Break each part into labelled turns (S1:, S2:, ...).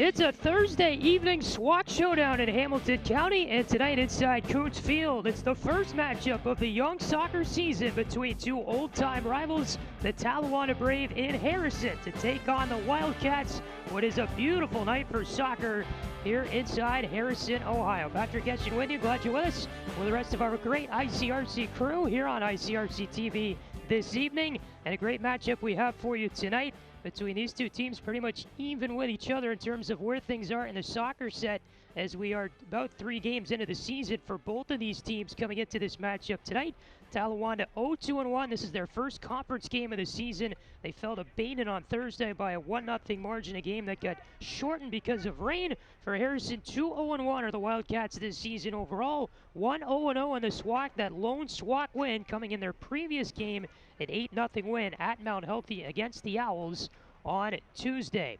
S1: It's a Thursday evening SWAT showdown in Hamilton County, and tonight inside Coots Field, it's the first matchup of the young soccer season between two old-time rivals, the Talawanda Brave in Harrison, to take on the Wildcats. What is a beautiful night for soccer here inside Harrison, Ohio. Patrick Etchen with you, glad you're with us with the rest of our great ICRC crew here on ICRC-TV this evening, and a great matchup we have for you tonight between these two teams, pretty much even with each other in terms of where things are in the soccer set, as we are about 3 games into the season for both of these teams coming into this matchup tonight. Talawanda 0-2-1. This is their first conference game of the season. They fell to Baden on Thursday by a 1-0 margin, a game that got shortened because of rain. For Harrison, 2-0-1 are the Wildcats this season overall. 1-0-0 in the SWAC, that lone SWAC win coming in their previous game, an 8-0 win at Mount Healthy against the Owls on Tuesday.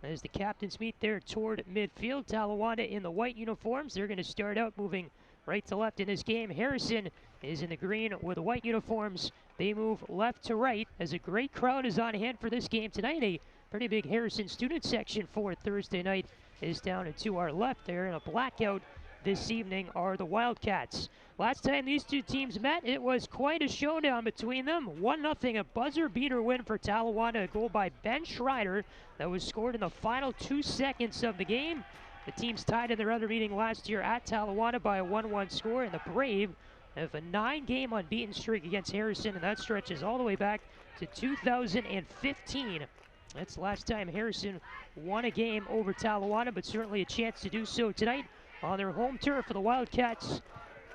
S1: As the captains meet there toward midfield, Talawanda in the white uniforms. They're going to start out moving right to left in this game. Harrison is in the green with the white uniforms. They move left to right as a great crowd is on hand for this game tonight. A pretty big Harrison student section for Thursday night is down and to our left there in a blackout. This evening are the Wildcats. Last time these two teams met, it was quite a showdown between them. 1-0, a buzzer beater win for Talawanda, a goal by Ben Schreider that was scored in the final 2 seconds of the game. The teams tied in their other meeting last year at Talawanda by a 1-1 score, and the Brave have a 9-game unbeaten streak against Harrison, and that stretches all the way back to 2015. That's the last time Harrison won a game over Talawanda, but certainly a chance to do so tonight on their home turf for the Wildcats,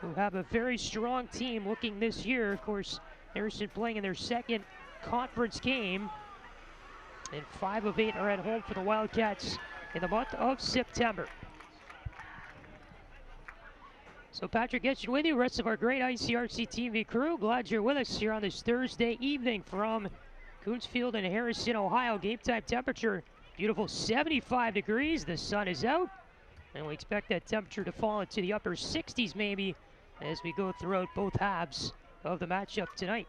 S1: who have a very strong team looking this year. Of course, Harrison playing in their second conference game, and 5 of 8 are at home for the Wildcats in the month of September. So Patrick Etchen with you, rest of our great ICRC-TV crew. Glad you're with us here on this Thursday evening from Coots Field in Harrison, Ohio. Game time temperature, beautiful 75 degrees. The sun is out, and we expect that temperature to fall into the upper 60s maybe as we go throughout both halves of the matchup tonight.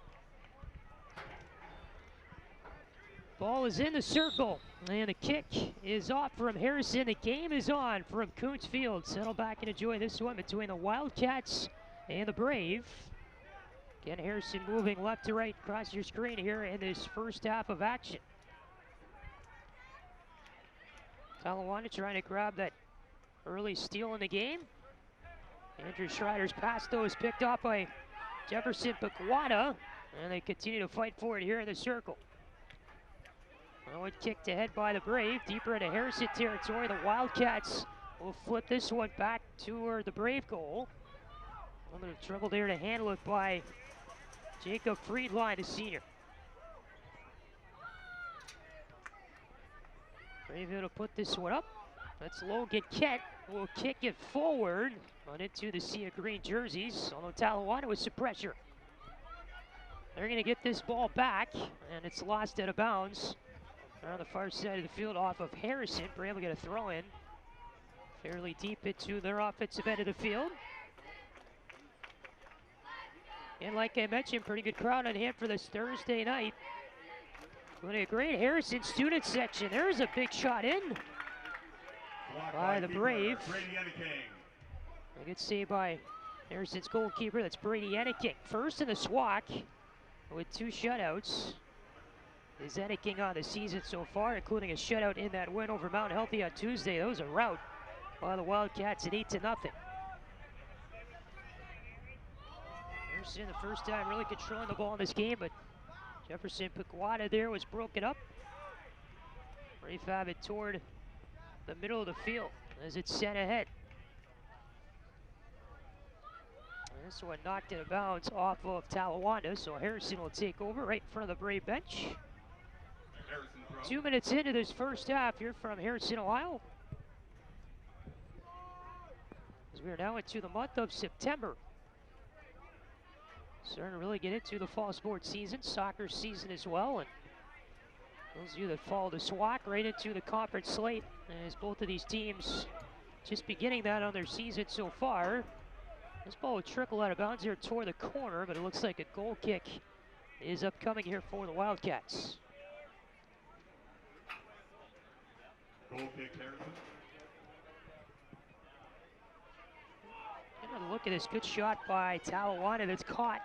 S1: Ball is in the circle, and the kick is off from Harrison. The game is on from Coots Field. Settle back and enjoy this one between the Wildcats and the Brave. Again, Harrison moving left to right across your screen here in this first half of action. Talawanda trying to grab that early steal in the game. Andrew Schreider's pass, though, is picked off by Jefferson Pequada, and they continue to fight for it here in the circle. Well, it kicked ahead by the Brave, deeper into Harrison territory. The Wildcats will flip this one back toward the Brave goal. A little bit of trouble there to handle it by Jacob Friedline, the senior. Brave able to put this one up. That's Logan Kent, who will kick it forward on into the sea of green jerseys, although Talawanda with some pressure. They're going to get this ball back, and it's lost out of bounds on the far side of the field off of Harrison. Brave will get a throw in fairly deep into their offensive end of the field. And like I mentioned, pretty good crowd on hand for this Thursday night. Really a great Harrison student section. There's a big shot in by the Brave. A good save by Harrison's goalkeeper. That's Brady Enneking. First in the SWAC with 2 shutouts. Is Enneking on the season so far, including a shutout in that win over Mount Healthy on Tuesday. That was a rout by the Wildcats at 8-0. Harrison the first time really controlling the ball in this game, but Jefferson Pequada there was broken up. Brave have it toward the middle of the field as it's sent ahead. And this one knocked out of bounds off of Talawanda, so Harrison will take over right in front of the Brave bench. 2 minutes into this first half here from Harrison, Ohio. As we are now into the month of September. Starting to really get into the fall sports season, soccer season as well. And those of you that follow the SWAC right into the conference slate, as both of these teams just beginning that on their season so far. This ball will trickle out of bounds here toward the corner, but it looks like a goal kick is upcoming here for the Wildcats.
S2: Goal kick, Harrison.
S1: Another look at this good shot by Talawanda that's caught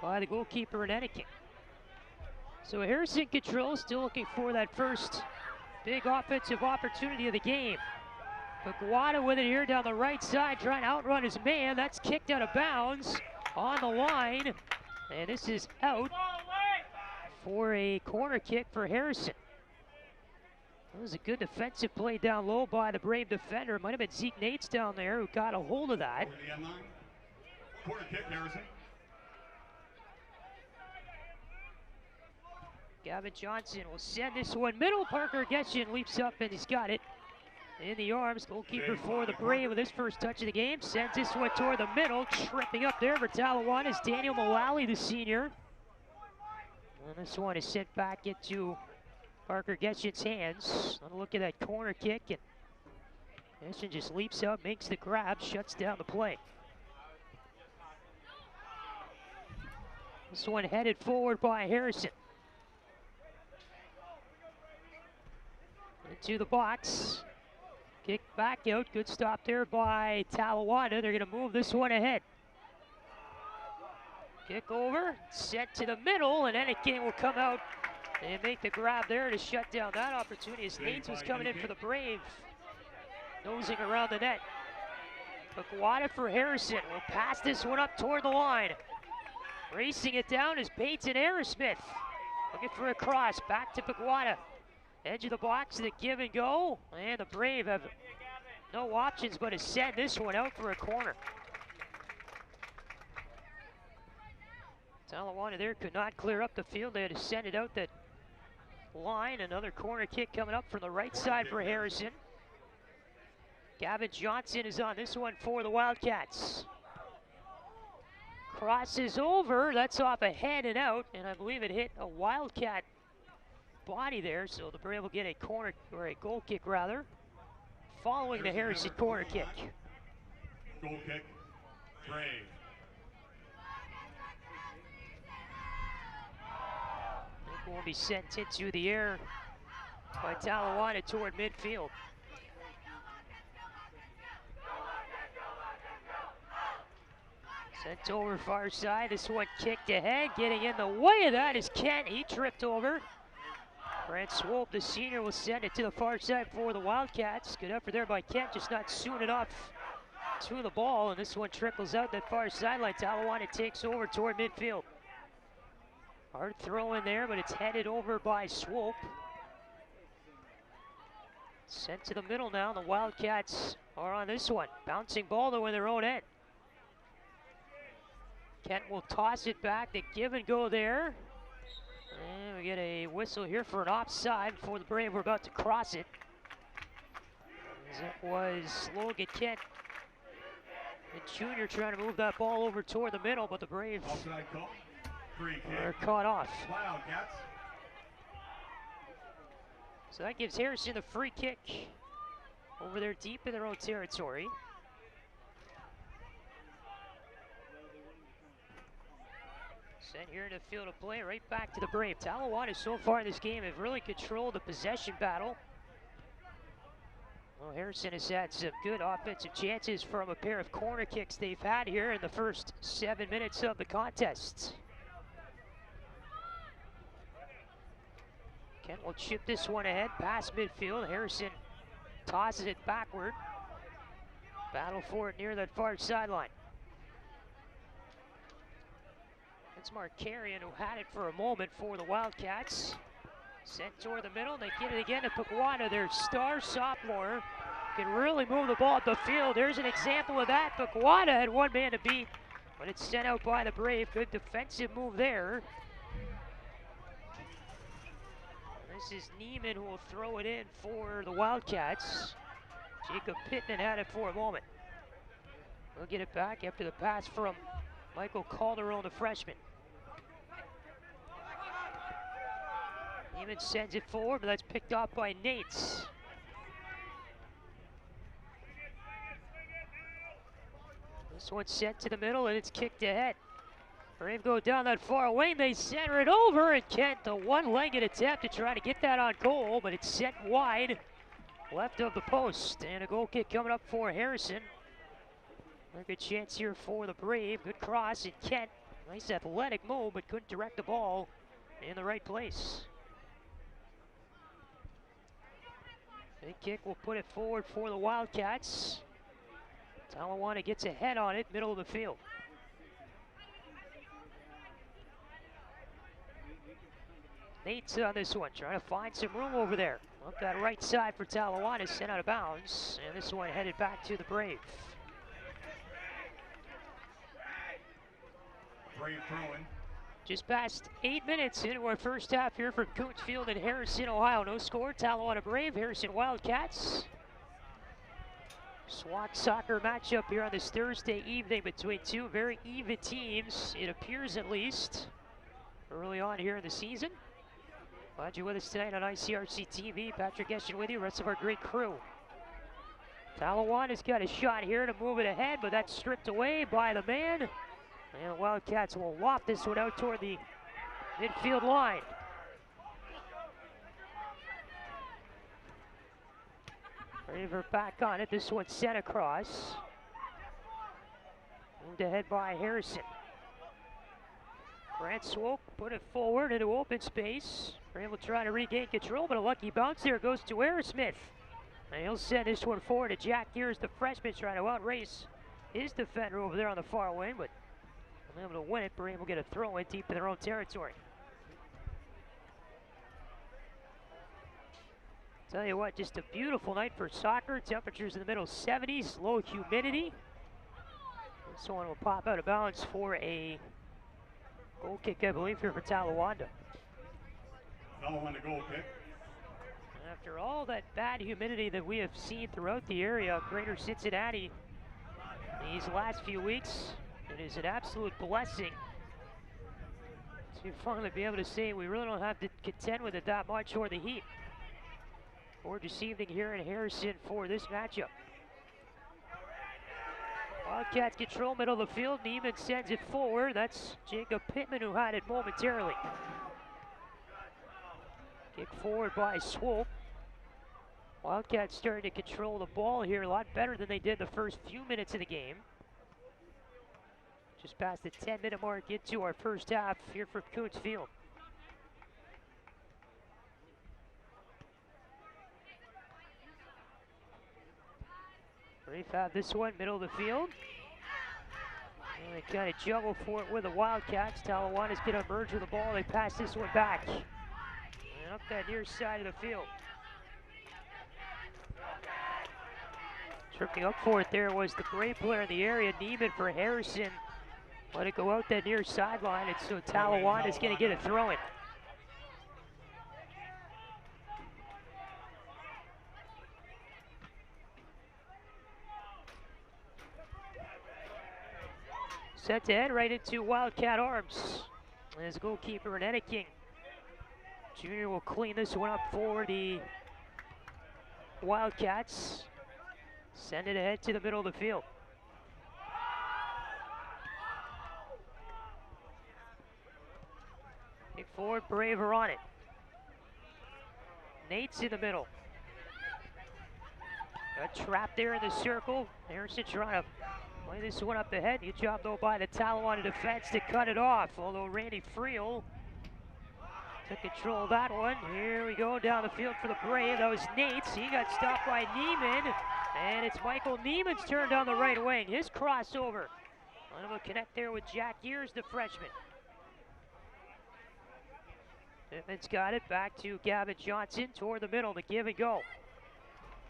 S1: by the goalkeeper in Anakin. So Harrison control, still looking for that first big offensive opportunity of the game. Paguada with it here down the right side, trying to outrun his man. That's kicked out of bounds on the line. And this is out for a corner kick for Harrison. That was a good defensive play down low by the Brave defender. It might have been Zeke Nates down there who got a hold of that.
S2: Over the end line. Corner kick, Harrison.
S1: Gavin Johnson will send this one middle. Parker Getchin leaps up and he's got it in the arms. Goalkeeper for the Brave with his first touch of the game. Sends this one toward the middle. Tripping up there for Talawanda is Daniel Mullally, the senior. And this one is sent back into Parker Getchin's hands. Another look at that corner kick. And Getchin just leaps up, makes the grab, shuts down the play. This one headed forward by Harrison. Into the box. Kick back out. Good stop there by Talawanda. They're going to move this one ahead. Kick over. Set to the middle. And Anakin will come out and make the grab there to shut down that opportunity as Nates was coming in for the Brave. Nosing around the net. Paguada for Harrison. Will pass this one up toward the line. Racing it down is Peyton Aerosmith. Looking for a cross. Back to Paguada. Edge of the box, the give and go, and the Brave have no options but to send this one out for a corner. Talawanda there could not clear up the field. They had to send it out that line. Another corner kick coming up from the right side for Harrison. Gavin Johnson is on this one for the Wildcats. Crosses over, that's off a head and out, and I believe it hit a Wildcat body there, so the Brave will get a corner, or a goal kick rather, following the Harrison corner kick.
S2: Goal kick, Brave.
S1: It will be sent into the air by Talawanda toward midfield. Sent over far side, this one kicked ahead, getting in the way of that is Kent, he tripped over. Brent Swope, the senior, will send it to the far side for the Wildcats. Good effort there by Kent, just not soon enough to the ball, and this one trickles out that far sideline. Talawanda takes over toward midfield. Hard throw in there, but it's headed over by Swope. Sent to the middle now, the Wildcats are on this one. Bouncing ball though in their own end. Kent will toss it back, the give and go there. And we get a whistle here for an offside before the Brave were about to cross it. As it was Logan Kent, the junior, trying to move that ball over toward the middle, but the Brave are caught off.
S2: Wildcats.
S1: So that gives Harrison the free kick over there deep in their own territory. Sent here in the field of play, right back to the Brave. Talawanda so far in this game have really controlled the possession battle. Well, Harrison has had some good offensive chances from a pair of corner kicks they've had here in the first 7 minutes of the contest. Kent will chip this one ahead, past midfield. Harrison tosses it backward. Battle for it near that far sideline. It's Markarian who had it for a moment for the Wildcats. Sent toward the middle, and they get it again to Paguada, their star sophomore. Can really move the ball up the field. There's an example of that. Paguada had one man to beat, but it's sent out by the Brave. Good defensive move there. This is Neiman who will throw it in for the Wildcats. Jacob Pittman had it for a moment. We'll get it back after the pass from Michael Calderon, the freshman. Neiman sends it forward, but that's picked off by Nates. This one's sent to the middle, and it's kicked ahead. Brave go down that far wing, they center it over, and Kent, a one-legged attempt to try to get that on goal, but it's sent wide, left of the post, and a goal kick coming up for Harrison. A good chance here for the Brave, good cross, and Kent, nice athletic move, but couldn't direct the ball in the right place. Big kick will put it forward for the Wildcats. Talawanda gets a head on it, middle of the field. Nate's on this one, trying to find some room over there. Up that right side for Talawanda, sent out of bounds, and this one headed back to the Brave.
S2: Brave throwing.
S1: Just past 8 minutes into our first half here from Coots Field in Harrison, Ohio. No score, Talawanda Brave, Harrison Wildcats. SWAT soccer matchup here on this Thursday evening between two very even teams, it appears at least, early on here in the season. Glad you're with us tonight on ICRC-TV. Patrick Eschen with you, rest of our great crew. Talawanda's got a shot here to move it ahead, but that's stripped away by the man. And the Wildcats will loft this one out toward the midfield line. Braver back on it, this one sent across. Moved ahead by Harrison. Grant Swope put it forward into open space. Brave will try to regain control, but a lucky bounce there goes to Aerosmith. And he'll send this one forward to Jack Gears, the freshman, trying to outrace his defender over there on the far wing, but unable to win it. Brave will get a throw in deep in their own territory. Tell you what, just a beautiful night for soccer. Temperatures in the middle 70s, low humidity. This one will pop out of bounds for a goal kick, I believe, here for Talawanda.
S2: Talawanda goal kick.
S1: After all that bad humidity that we have seen throughout the area, Greater Cincinnati, these last few weeks, it is an absolute blessing to finally be able to say we really don't have to contend with it that much or the heat. Gorgeous evening here in Harrison for this matchup. Wildcats control middle of the field. Neiman sends it forward. That's Jacob Pittman who had it momentarily. Kick forward by Swope. Wildcats starting to control the ball here a lot better than they did the first few minutes of the game. Just past the 10-minute mark into our first half here from Coots Field. Brave have this one, middle of the field. And they kind of juggle for it with the Wildcats. Talawanda's going to merge with the ball. They pass this one back. And up that near side of the field. Tripping up for it there was the Brave player in the area, Neiman for Harrison. Let it go out that near sideline, and so Talawanda's going to get a throw in. Set to head right into Wildcat arms. As goalkeeper Renetta King Jr. will clean this one up for the Wildcats. Send it ahead to the middle of the field. Kick forward, Braver on it. Nate's in the middle. Got trapped there in the circle. Harrison trying to play this one up ahead. Good job though by the Talawanda defense to cut it off. Although Randy Friel took control of that one. Here we go down the field for the Brave. That was Nate's. He got stopped by Neiman. And it's Michael Neiman's turn down the right wing. His crossover. Unable to connect there with Jack Gears, the freshman. Pittman's got it back to Gavin Johnson toward the middle to give and go.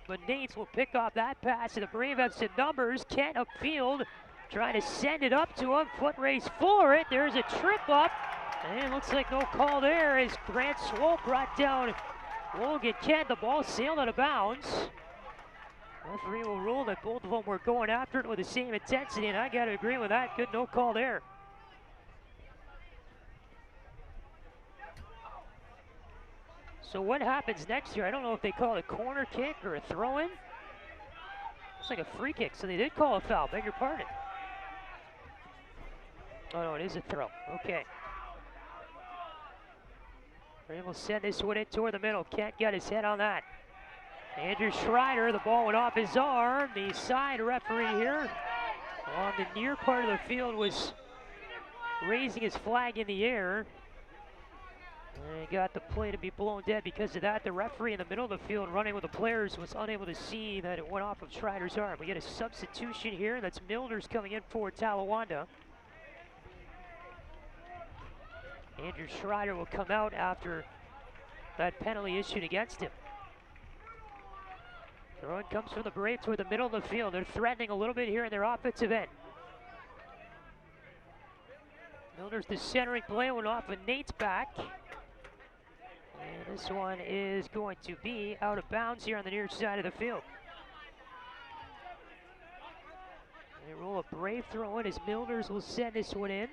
S1: But Nates will pick off that pass, and the Brave have some numbers. Kent upfield, trying to send it up to him. Foot race for it. There's a trip up, and it looks like no call there as Grant Swope brought down Logan Kent. The ball sailed out of bounds. Referee will rule that both of them were going after it with the same intensity, and I got to agree with that. Good no call there. So what happens next here? I don't know if they call it a corner kick or a throw-in. Looks like a free kick, so they did call a foul. Beg your pardon. Oh no, it is a throw. Okay. Brave will send this one in toward the middle. Can't get his head on that. Andrew Schreider, the ball went off his arm. The side referee here on the near part of the field was raising his flag in the air. And he got the play to be blown dead because of that. The referee in the middle of the field running with the players was unable to see that it went off of Schreider's arm. We get a substitution here. That's Milders coming in for Talawanda. Andrew Schreider will come out after that penalty issued against him. Throw-in comes from the Braves toward the middle of the field. They're threatening a little bit here in their offensive end. Milders the centering play went off of Nate's back. And this one is going to be out of bounds here on the near side of the field. They roll a Brave throw-in as Milders will send this one in.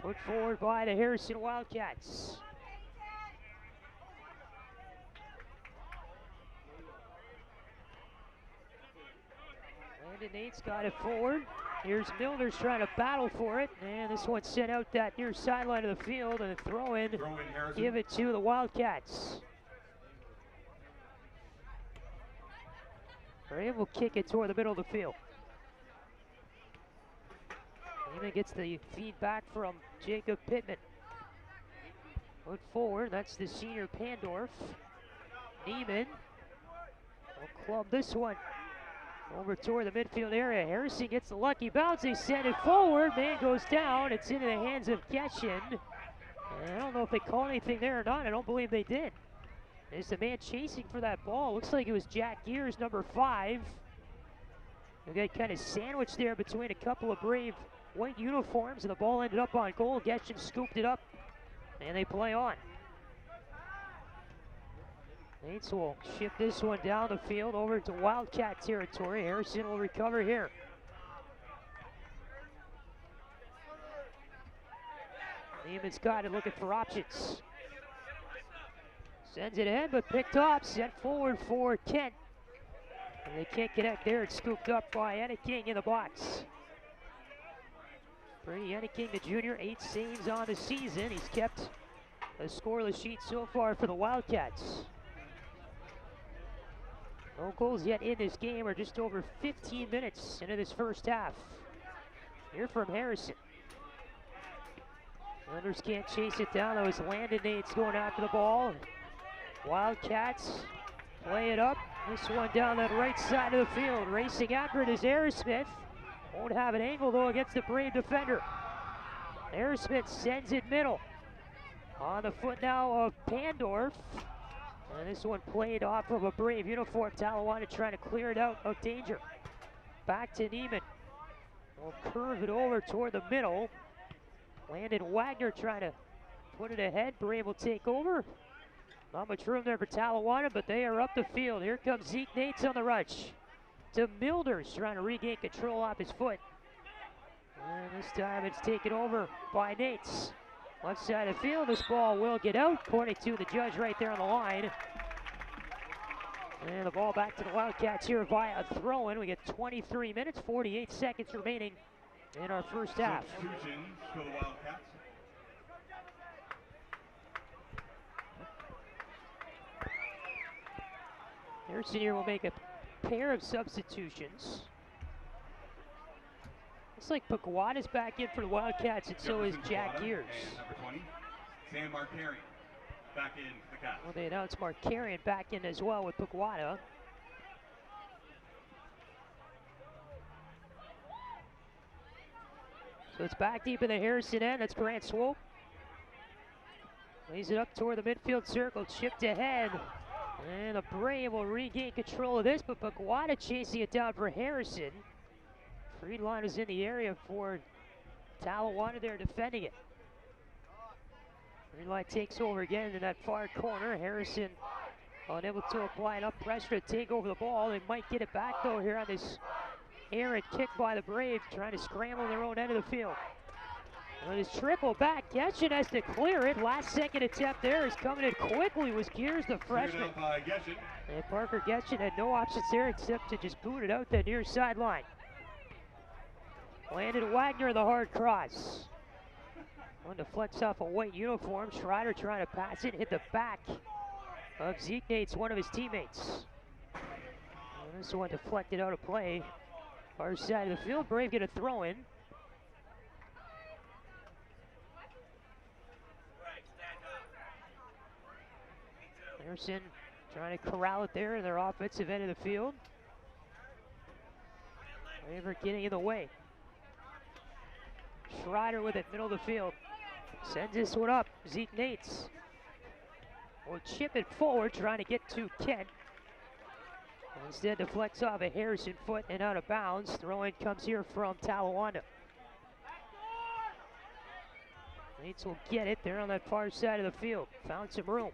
S1: Put forward by the Harrison Wildcats. Landon Nate's got it forward. Here's Milders trying to battle for it. And this one sent out that near sideline of the field. And a throw-in, give it to the Wildcats. Brave will kick it toward the middle of the field. Neiman gets the feedback from Jacob Pittman. Put forward, that's the senior Pandorf. Neiman will club this one over toward the midfield area. Harrison gets the lucky bounce. They send it forward. Man goes down. It's into the hands of Getchin. And I don't know if they called anything there or not. I don't believe they did. There's the man chasing for that ball. Looks like it was Jack Gears, number 5. They got kind of sandwiched there between a couple of Brave white uniforms, and the ball ended up on goal. Getchin scooped it up, and they play on. Nates will shift this one down the field over to Wildcat territory. Harrison will recover here. Neiman's got it, looking for options. Sends it in, but picked up, sent forward for Kent. And they can't connect there. It's scooped up by Enneking in the box. Brady Enneking, the junior, 8 saves on the season. He's kept a scoreless sheet so far for the Wildcats. No goals yet in this game. We're just over 15 minutes into this first half. Here from Harrison. Runners can't chase it down. That was Landon Nates going after the ball. Wildcats play it up. This one down that right side of the field. Racing after it is Aerosmith. Won't have an angle though against the Brave defender. Aerosmith sends it middle. On the foot now of Pandorf. And this one played off of a Brave uniform. Talawanda trying to clear it out of danger. Back to Neiman. We'll curve it over toward the middle. Landon Wagner trying to put it ahead. Brave will take over. Not much room there for Talawanda, but they are up the field. Here comes Zeke Nates on the rush. To Milders, trying to regain control off his foot. And this time it's taken over by Nates. Left side of the field, this ball will get out, according to the judge right there on the line. And the ball back to the Wildcats here via a throw-in. We get 23 minutes, 48 seconds remaining in our first half.
S2: Substitution for the Wildcats.
S1: Harrison here will make a pair of substitutions. Looks like Pakwada's back in for the Wildcats, and so is Jack Gears.
S2: Number 20, Sam Markarian back in for the Cats.
S1: Well, they announced Markarian back in as well with Pakwada. So it's back deep in the Harrison end. That's Grant Swope. Lays it up toward the midfield circle, chipped ahead. And the Brave will regain control of this, but Pakwada chasing it down for Harrison. Friedline is in the area for Talawanda. They're defending it. Friedline takes over again in that far corner. Harrison unable to apply enough pressure to take over the ball. They might get it back though here on this errant kick by the Brave, trying to scramble their own end of the field. On his triple back, Getchin has to clear it. Last second attempt there is coming in quickly was Gears, the freshman. And Parker Getchin had no options there except to just boot it out that near sideline. Landon Wagner, the hard cross. One to flex off a white uniform. Schreider trying to pass it, hit the back of Zeke Nates, one of his teammates. And this one deflected out of play. Far side of the field, Brave get a throw in. Harrison trying to corral it there in their offensive end of the field. Braver getting in the way. Schreider with it, middle of the field. Sends this one up. Zeke Nates will chip it forward, trying to get to Kent. Instead deflects off a Harrison foot and out of bounds. Throw-in comes here from Talawanda. Nates will get it. They're on that far side of the field. Found some room.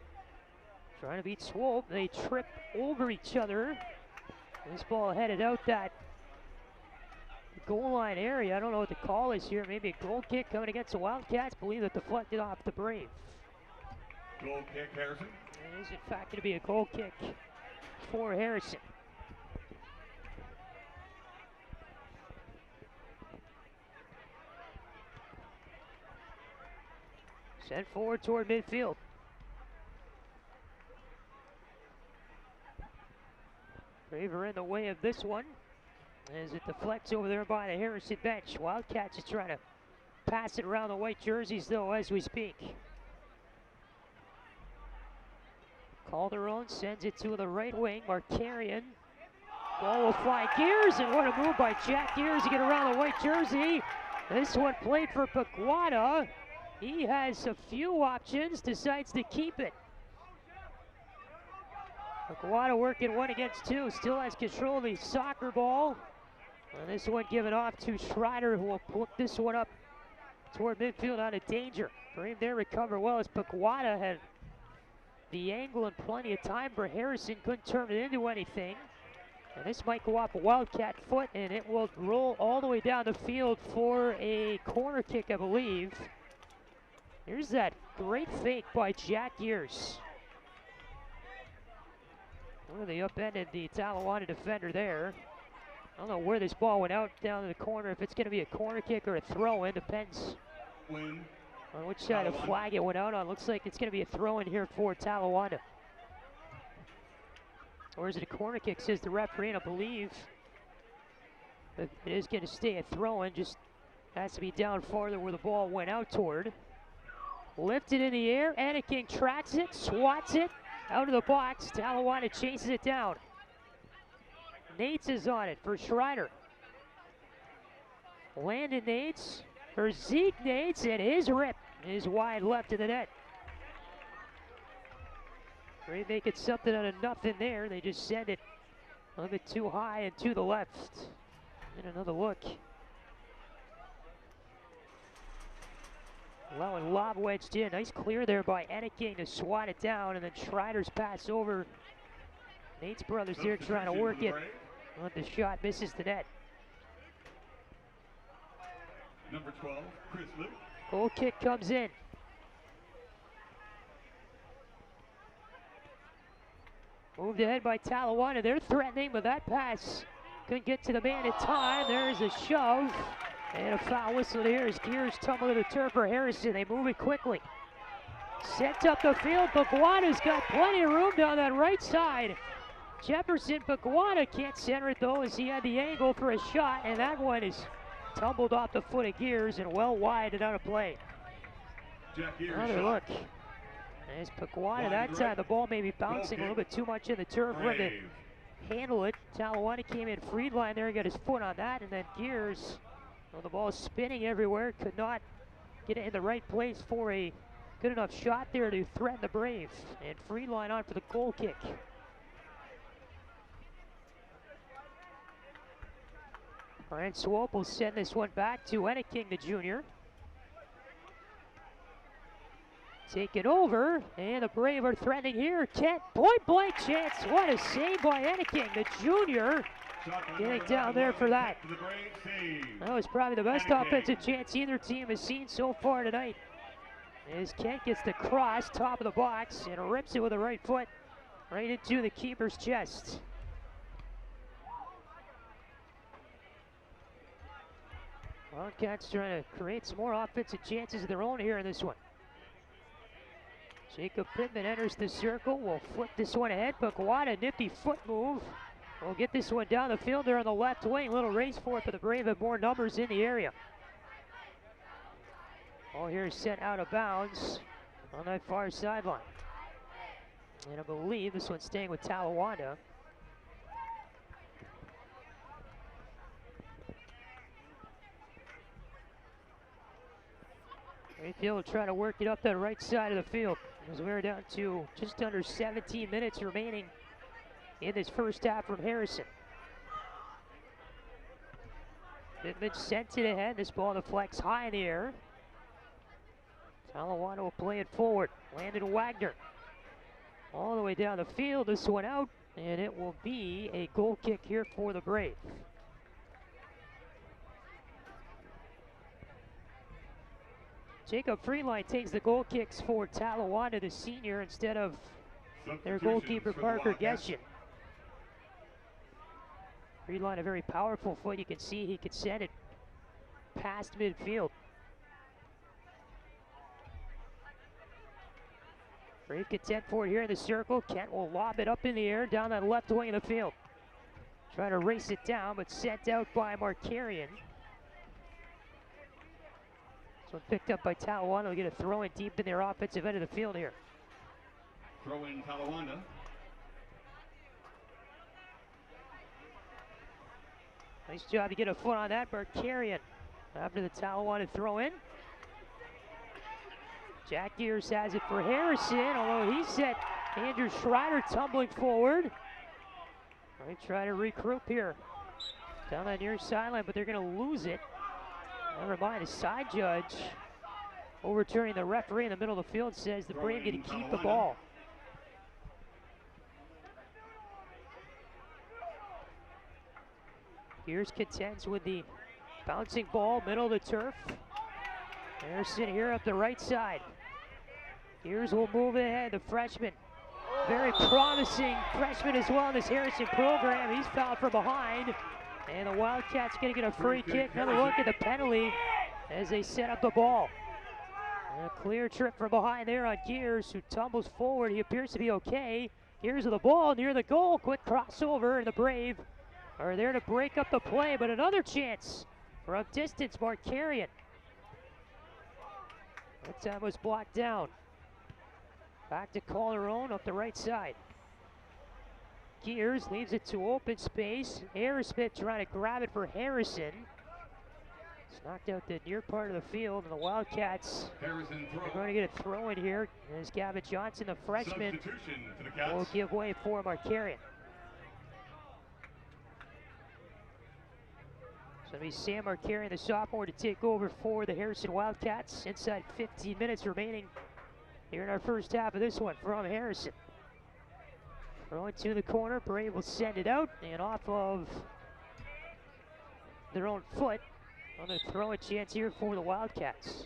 S1: Trying to beat Swope. They trip over each other. This ball headed out that goal line area. I don't know what the call is here. Maybe a goal kick coming against the Wildcats. Believe it deflected off the Brave.
S2: Goal kick, Harrison.
S1: It is in fact going to be a goal kick for Harrison. Sent forward toward midfield. Braver in the way of this one as it deflects over there by the Harrison bench. Wildcats is trying to pass it around the white jerseys though as we speak. Calderon sends it to the right wing. Markarian. Ball will fly Gears, and what a move by Jack Gears to get around the white jersey. This one played for Paguada. He has a few options, decides to keep it. Paguada working 1 against 2, still has control of the soccer ball. And this one given off to Schreider, who will put this one up toward midfield out of danger. Brave there recover well as Paguada had the angle and plenty of time for Harrison, couldn't turn it into anything. And this might go off a Wildcat foot, and it will roll all the way down the field for a corner kick, I believe. Here's that great fake by Jack Gears. Really upended the Talawanda defender there. I don't know where this ball went out down to the corner. If it's going to be a corner kick or a throw-in, depends on which side of flag it went out on. Looks like it's going to be a throw-in here for Talawanda. Or is it a corner kick, says the referee, and I believe it is going to stay a throw-in. Just has to be down farther where the ball went out toward. Lifted in the air, Anaking tracks it, swats it out of the box. Talawanda chases it down. Nates is on it for Schreider. Landon Nates for Zeke Nates, and his rip is wide left of the net. They make it something out of nothing there. They just send it a little bit too high and to the left. And another look. Allowing lob wedged in. Nice clear there by Anaking to swat it down, and then Schreider's pass over. Nate's brothers there trying to work it. But the shot misses the net.
S2: Number 12, Chris Luke.
S1: Goal kick comes in. Moved ahead by Talawanda. They're threatening, but that pass couldn't get to the man in time. There's a shove. And a foul whistle here as Gears tumble to the turf for Harrison. They move it quickly. Sent up the field. Paguada's got plenty of room down that right side. Jefferson Paguada can't center it though, as he had the angle for a shot, and that one is tumbled off the foot of Gears and well wide and out of play. Another look. As Paguada that time, the ball may be bouncing a little bit too much in the turf for him to handle it. Talawanda came in free line there, got his foot on that, and then Gears, well, the ball is spinning everywhere, could not get it in the right place for a good enough shot there to threaten the Brave. And free line on for the goal kick. Brian Swope will send this one back to Anaking, the junior. Taken over, and the Brave are threatening here. Kent, point blank chance. What a save by Anaking, the junior. getting down there for that. That was probably the best offensive chance either team has seen so far tonight. As Kent gets the cross, top of the box, and rips it with the right foot right into the keeper's chest. Wildcats trying to create some more offensive chances of their own here in this one. Jacob Pittman enters the circle. Will flip this one ahead, but what a nifty foot move. We'll get this one down the field there on the left wing. Little race for it, but the Brave have more numbers in the area. Ball here is sent out of bounds on that far sideline. And I believe this one's staying with Talawanda. Mayfield will try to work it up that right side of the field as we're down to just under 17 minutes remaining in this first half from Harrison. Pittman sent it ahead. This ball deflects high in the air. Talawanda will play it forward. Landon Wagner all the way down the field. This one out, and it will be a goal kick here for the Brave. Jacob Freeline takes the goal kicks for Talawanda, the senior, instead of their goalkeeper Parker Gestion. Freeline, a very powerful foot. You can see he could send it past midfield. Brave contend for it here in the circle. Kent will lob it up in the air down that left wing of the field. Try to race it down, but sent out by Markarian. This one picked up by Talawanda. Will get a throw in deep in their offensive end of the field here.
S2: Throw in Talawanda.
S1: Nice job to get a foot on that. Markarian after the Talawanda throw in. Jack Gears has it for Harrison, although he sent Andrew Schreider tumbling forward. They try to regroup here down that near sideline, but they're going to lose it. Never mind, the side judge overturning the referee in the middle of the field says the Brave get to keep the ball. Gears contends with the bouncing ball, middle of the turf. Harrison here up the right side. Gears will move it ahead, the freshman. Very promising freshman as well in this Harrison program. He's fouled from behind. And the Wildcats gonna get a free kick. Another look at the penalty as they set up the ball. And a clear trip from behind there on Gears, who tumbles forward. He appears to be okay. Gears with the ball near the goal. Quick crossover, and the Brave are there to break up the play. But another chance from distance, Markarian. That time was blocked down. Back to Calderon up the right side. Gears leaves it to open space. Aerosmith trying to grab it for Harrison. It's knocked out the near part of the field, and the Wildcats are going to get a throw in here as Gavin Johnson, the freshman, will give way for Markarian. So it'll be Sam Markarian, the sophomore, to take over for the Harrison Wildcats. Inside 15 minutes remaining here in our first half of this one from Harrison. Throwing to the corner, Brave will send it out, and off of their own foot on the throw-in chance here for the Wildcats.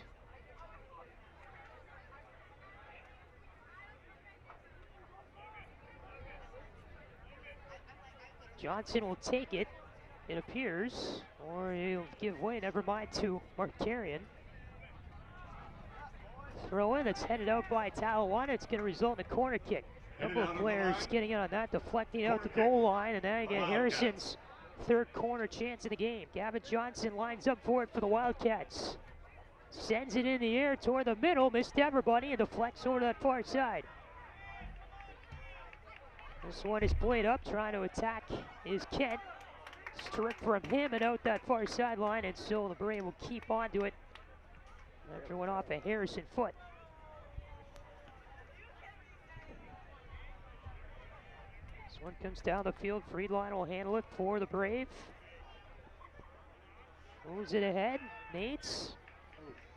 S1: Johnson will take it, it appears, or he'll give way, never mind, to Markarian. Throw in that's headed out by Talawanda. It's going to result in a corner kick. A couple of players getting in on that, deflecting out the goal line, and then again Harrison's third corner chance of the game. Gavin Johnson lines up for it for the Wildcats. Sends it in the air toward the middle, missed everybody, and deflects over to that far side. This one is played up, trying to attack is Kent. Stripped from him and out that far sideline, and so the Brave will keep on to it after went off a Harrison foot. This one comes down the field. Friedline will handle it for the Brave. Moves it ahead. Nates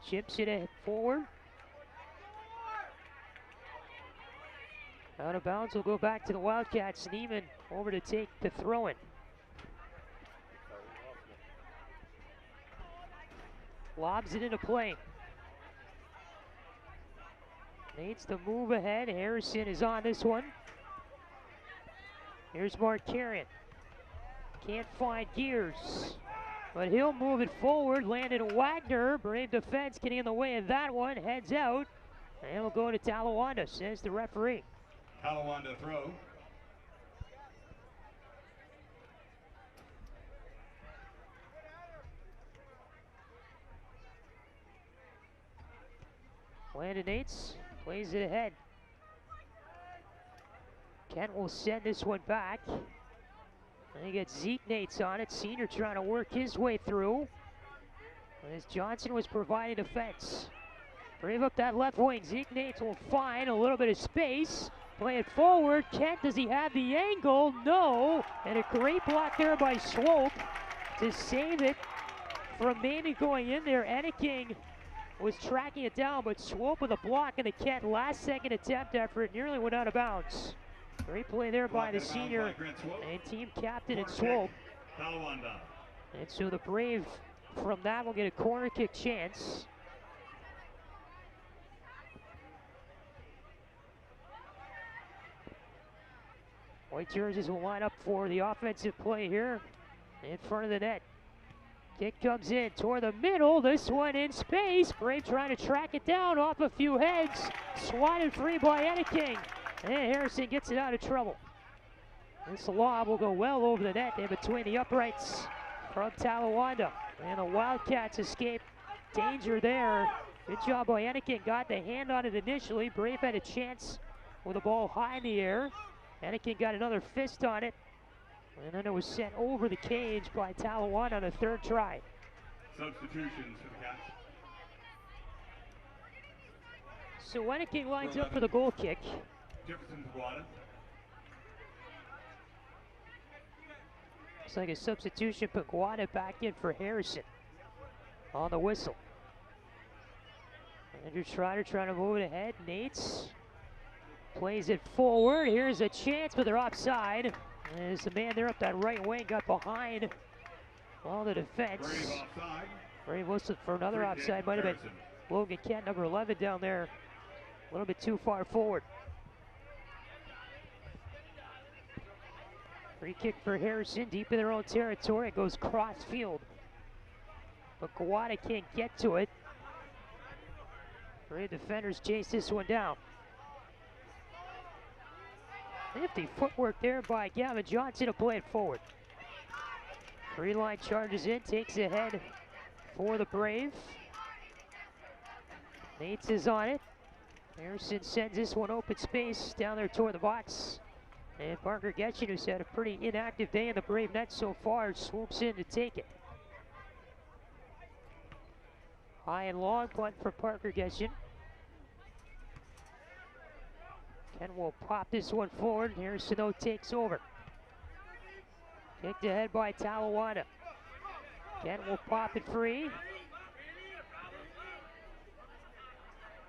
S1: chips it ahead forward. Out of bounds will go back to the Wildcats. Neiman over to take the throw-in. Lobs it into play. Needs to move ahead. Harrison is on this one. Here's Markarian. Can't find Gears, but he'll move it forward. Landon Wagner, Brave defense getting in the way of that one. Heads out, and we'll go to Talawanda, says the referee.
S2: Talawanda throw.
S1: Landon Nates plays it ahead. Kent will send this one back. And you get Zeke Nates on it. Senior trying to work his way through. As Johnson was providing defense. Brave up that left wing. Zeke Nates will find a little bit of space. Play it forward. Kent, does he have the angle? No. And a great block there by Swope to save it from maybe going in there. Enneking was tracking it down, but Swope with a block and a Kent last second attempt after it nearly went out of bounds. Great play there by the senior and team captain and Swope. And so the Brave from that will get a corner kick chance. White jerseys will line up for the offensive play here in front of the net. Kick comes in toward the middle. This one in space. Brave trying to track it down off a few heads. Swatted free by Enneking. And Harrison gets it out of trouble. This lob will go well over the net in between the uprights from Talawanda. And the Wildcats escape danger there. Good job by Enneking. Got the hand on it initially. Brave had a chance with the ball high in the air. Enneking got another fist on it. And then it was sent over the cage by Talawanda on the third try.
S2: Substitutions for the Cats.
S1: So Enneking lines up for the goal kick.
S2: Jefferson Taguada.
S1: Looks like a substitution, put Guada back in for Harrison on the whistle. Andrew Schreider trying to move it ahead. Nates plays it forward. Here's a chance, but they're offside. As the man there up that right wing got behind all the defense.
S2: Brave offside.
S1: Brave listed for another offside. Might have been Logan Kent, number 11, down there. A little bit too far forward. Free kick for Harrison, deep in their own territory. It goes cross field. But Guada can't get to it. Brave defenders chase this one down. Nifty footwork there by Gavin Johnson to play it forward. Three line charges in, takes ahead for the Brave. Nates is on it. Harrison sends this one open space down there toward the box. And Parker Getchin, who's had a pretty inactive day in the Brave net so far, swoops in to take it. High and long punt for Parker Getchin. Ken will pop this one forward. Harrison though takes over. Kicked ahead by Talawanda. Ken will pop it free.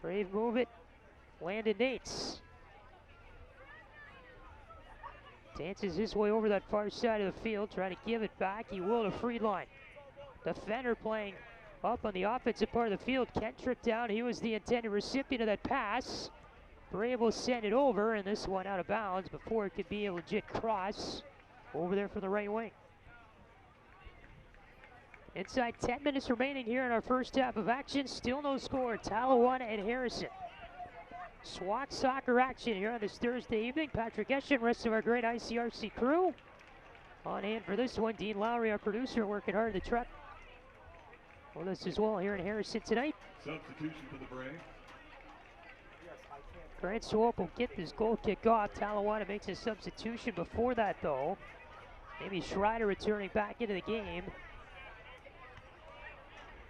S1: Brave move it. Landon Nates. Dances his way over that far side of the field, trying to give it back. He will to Friedline. Defender playing up on the offensive part of the field. Kent tripped down. He was the intended recipient of that pass. Brave will send it over, and this one out of bounds before it could be a legit cross over there for the right wing. Inside 10 minutes remaining here in our first half of action. Still no score. Talawanda and Harrison. SWAC soccer action here on this Thursday evening. Patrick Eschen, rest of our great ICRC crew. On hand for this one, Dean Lowry, our producer, working hard at the truck. With us as well here in Harrison tonight.
S2: Substitution for the Brave.
S1: Grant Swope will get this goal kick off. Talawanda makes a substitution before that, though. Maybe Schreider returning back into the game.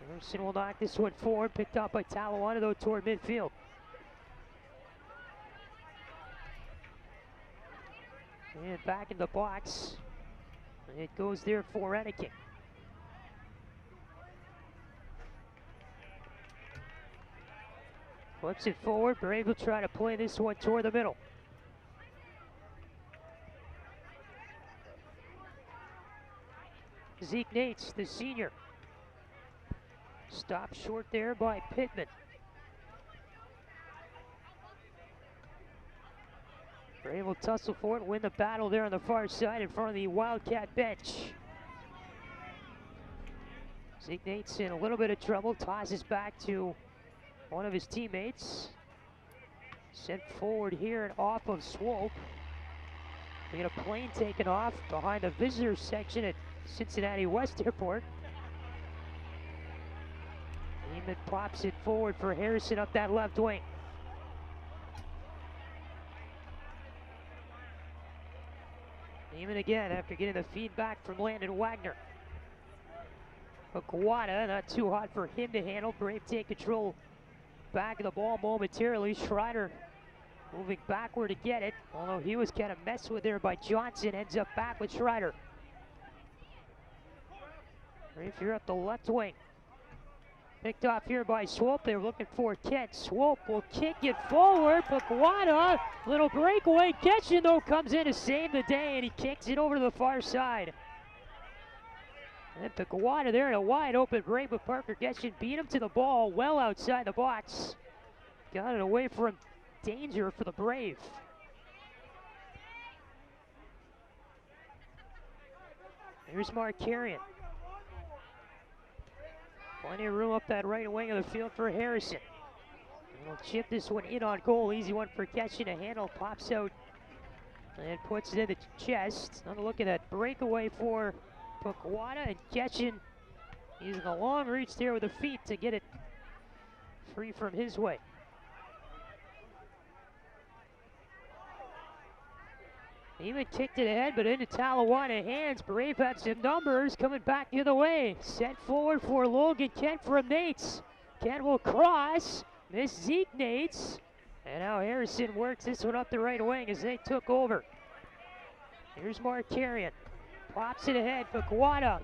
S1: Harrison will knock this one forward, picked up by Talawanda, though, toward midfield. And back in the box. And it goes there for Enneking. Flips it forward. Brave will try to play this one toward the middle. Zeke Nates, the senior. Stopped short there by Pittman. Brave will tussle for it, win the battle there on the far side in front of the Wildcat bench. Zignate's in a little bit of trouble, tosses back to one of his teammates. Sent forward here and off of Swope. We get a plane taken off behind the visitor section at Cincinnati West Airport. Neiman pops it forward for Harrison up that left wing. Neiman again after getting the feedback from Landon Wagner. Talawanda, not too hot for him to handle. Brave take control back of the ball momentarily. Schreider moving backward to get it, although he was kind of messed with there by Johnson. Ends up back with Schreider. Brave here up the left wing. Picked off here by Swope. They were looking for Kent. Swope will kick it forward. Talawanda, little breakaway. Getchin though comes in to save the day, and he kicks it over to the far side. And Talawanda there in a wide open break, but Parker Getchin beat him to the ball well outside the box. Got it away from danger for the Brave. Here's Markarian. Plenty of room up that right wing of the field for Harrison. And he'll chip this one in on goal. Easy one for Getchin to handle. Pops out and puts it in the chest. Another look at that breakaway for Talawanda, and Getchin using a long reach there with the feet to get it free from his way. Even kicked it ahead, but into Talawanda hands. Brave had some numbers coming back the other way. Set forward for Logan Kent from Nates. Kent will cross, miss Zeke Nates. And now Harrison works this one up the right wing as they took over. Here's Markarian. Pops it ahead for Talawanda.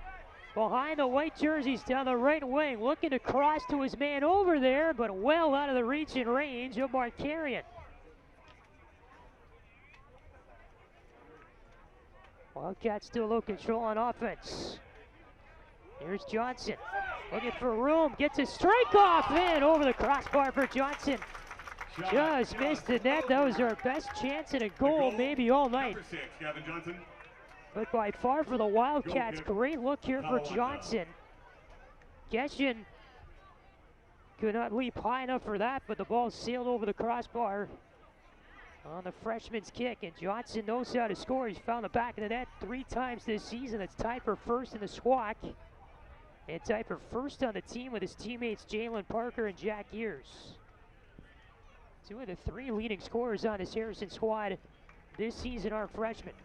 S1: Behind the white jerseys down the right wing. Looking to cross to his man over there, but well out of the reach and range of Markarian. Wildcats still low control on offense. Here's Johnson. Looking for room. Gets a strike off in over the crossbar for Johnson. Just missed the net. That was our best chance at a goal maybe all night.
S2: Number 6, Gavin Johnson.
S1: But by far for the Wildcats, great look here for Johnson. Getchin could not leap high enough for that, but the ball sailed over the crossbar on the freshman's kick, and Johnson knows how to score. He's found the back of the net 3 times this season. That's tied for first in the SWAC, and tied for first on the team with his teammates Jalen Parker and Jack Ears. 2 of the 3 leading scorers on this Harrison squad this season are freshmen.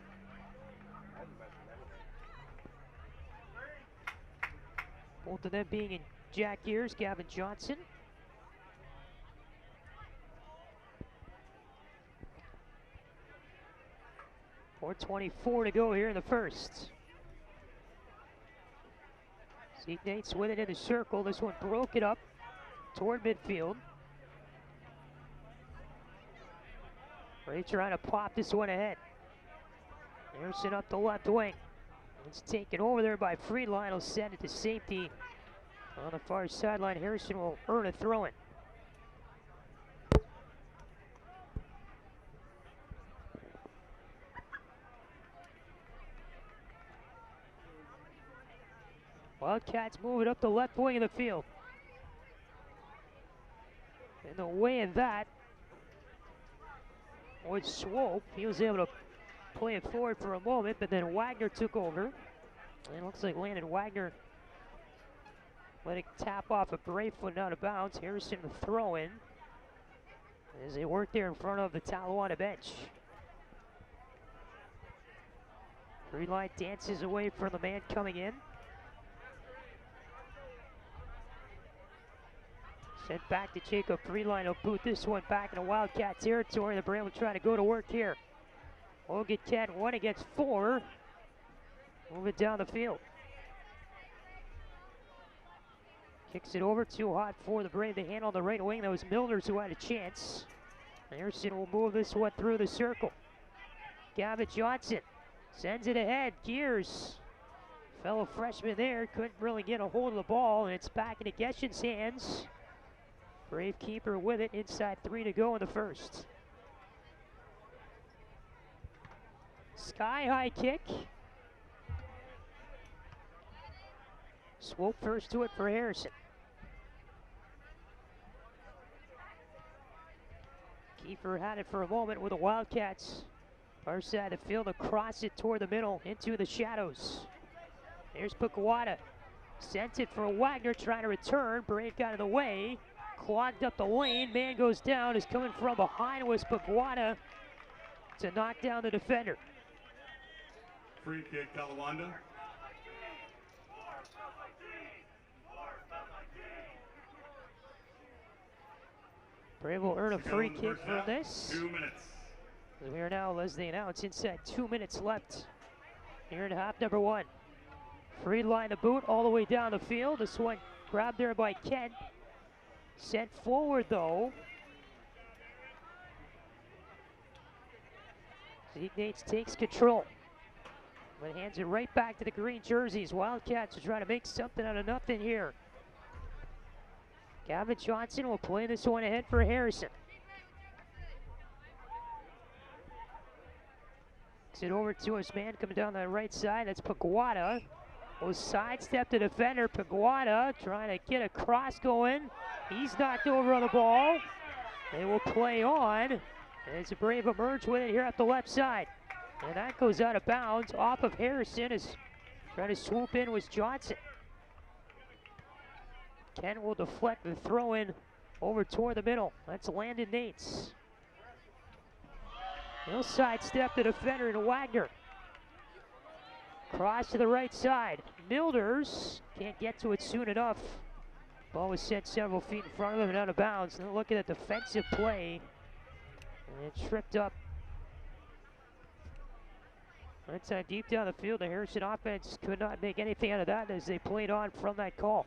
S1: Both of them being in Jack Ears, Gavin Johnson. .424 to go here in the first. Nate's with it in the circle. This one broke it up toward midfield. Ready trying to pop this one ahead. Harrison up the left wing. It's taken over there by Friedline. Will send it to safety on the far sideline. Harrison will earn a throw-in. Wildcats move it up the left wing of the field. In the way of that was Swope. He was able to play it forward for a moment, but then Wagner took over. And it looks like Landon Wagner let it tap off a Brave foot out of bounds. Harrison the throw in as they work there in front of the Talawanda bench. Friedline dances away from the man coming in. Sent back to Jacob Friedline. He'll boot this one back into Wildcat territory. The Brave will try to go to work here. Logan Kent 1 against 4. Moving down the field. Kicks it over, too hot for the Brave. They handle the right wing. That was Milners who had a chance. Harrison will move this one through the circle. Gavin Johnson sends it ahead. Gears Fellow freshman there couldn't really get a hold of the ball, and it's back into Geshin's hands. Brave keeper with it, inside 3 to go in the first. Sky high kick. Swope first to it for Harrison. Kiefer had it for a moment with the Wildcats. Far side of the field, across it toward the middle, into the shadows. There's Pakwada. Sent it for Wagner, trying to return. Brave got in the way. Clogged up the lane. Man goes down. Is coming from behind was Pakwada to knock down the defender.
S2: Free kick, Talawanda.
S1: Brave will earn a free kick from this.
S2: 2 minutes.
S1: We are now, as they announce, inside 2 minutes left here in half number 1. Free line of boot all the way down the field. This one grabbed there by Kent. Sent forward though. Ignates takes control, but hands it right back to the green jerseys. Wildcats are trying to make something out of nothing here. Gavin Johnson will play this one ahead for Harrison. It over to his man coming down the right side. That's Pakwada. Will sidestep the defender. Pakwada trying to get a cross going. He's knocked over on the ball. They will play on. As the Brave emerge with it here at the left side. And that goes out of bounds off of Harrison. As trying to swoop in was Johnson. Ken will deflect the throw in over toward the middle. That's Landon Nates. He'll sidestep the defender and Wagner. Cross to the right side. Milders can't get to it soon enough. Ball was sent several feet in front of him and out of bounds. And look at the defensive play. And it tripped up. Inside deep down the field, the Harrison offense could not make anything out of that as they played on from that call.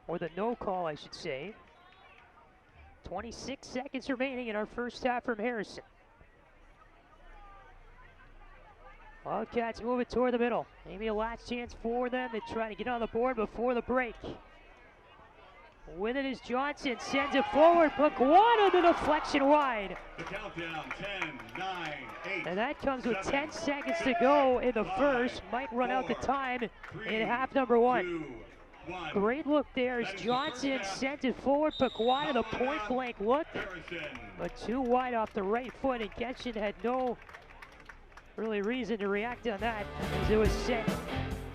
S1: Or the no call, I should say. 26 seconds remaining in our first half from Harrison. Wildcats move it toward the middle. Maybe a last chance for them. They try to get on the board before the break. With it is Johnson, sends it forward. Pakwada, the deflection wide.
S2: The countdown, 10, 9, 8.
S1: And that comes with 10 seconds to go in the first. Might run out the time in half number 1.
S2: 2, 1.
S1: Great look there as Johnson sent it forward. Pakwada, the point blank look.
S2: Harrison.
S1: But too wide off the right foot, and Geshin had no really reason to react on that as it was sent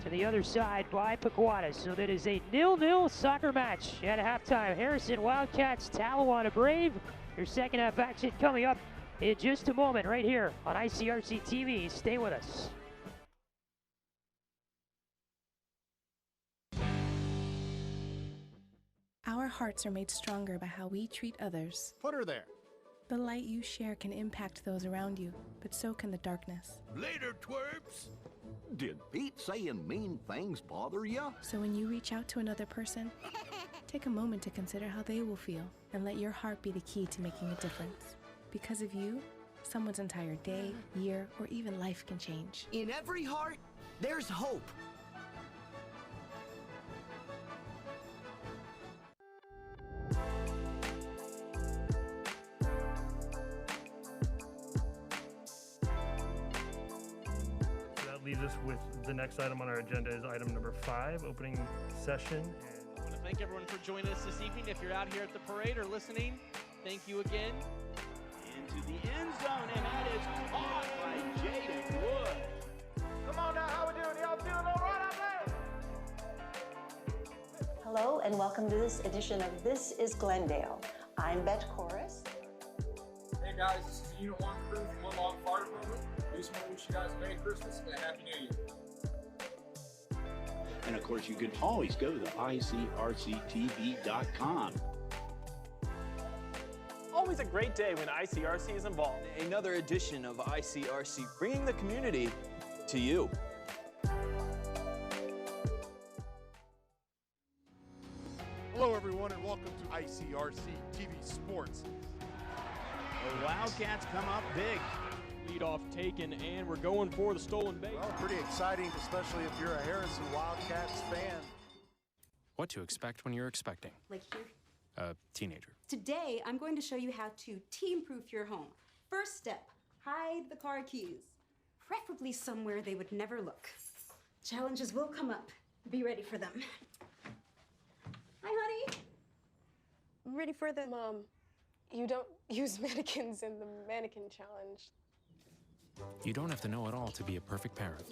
S1: to the other side by Pakwada. So that is a 0-0 soccer match at halftime. Harrison Wildcats, Talawanda Brave. Your second half action coming up in just a moment right here on ICRC-TV. Stay with us.
S3: Our hearts are made stronger by how we treat others.
S4: Put her there.
S3: The light you share can impact those around you, but so can the darkness.
S5: Later, twerps. Did Pete saying mean things bother you?
S3: So when you reach out to another person, take a moment to consider how they will feel and let your heart be the key to making a difference. Because of you, someone's entire day, year, or even life can change.
S6: In every heart, there's hope.
S7: Leaves us with the next item on our agenda is item number 5, opening session.
S8: I want to thank everyone for joining us this evening. If you're out here at the parade or listening, thank you again.
S9: Into the end zone, and that is caught by Jaden Wood.
S10: Come on now, how we doing? Y'all feeling all right out there?
S11: Hello and welcome to this edition of This is Glendale. I'm Bet Chorus.
S10: Hey guys, this is the Unit 1 crew from Woodlawn Fire Department. We just want to wish you guys a Merry Christmas and a Happy New Year.
S9: And of course, you can always go to ICRC-TV.com.
S12: Always a great day when ICRC is involved.
S13: Another edition of ICRC, bringing the community to you.
S4: Hello, everyone, and welcome to ICRC-TV Sports.
S9: The Wildcats come up big.
S8: Leadoff taken, and we're going for the stolen base.
S4: Well, pretty exciting, especially if you're a Harrison Wildcats fan.
S14: What to expect when you're expecting.
S15: Like here.
S14: A teenager.
S15: Today, I'm going to show you how to team-proof your home. First step, hide the car keys. Preferably somewhere they would never look. Challenges will come up. Be ready for them. Hi, honey.
S16: Ready for the... Mom, you don't use mannequins in the mannequin challenge.
S14: You don't have to know it all to be a perfect parent.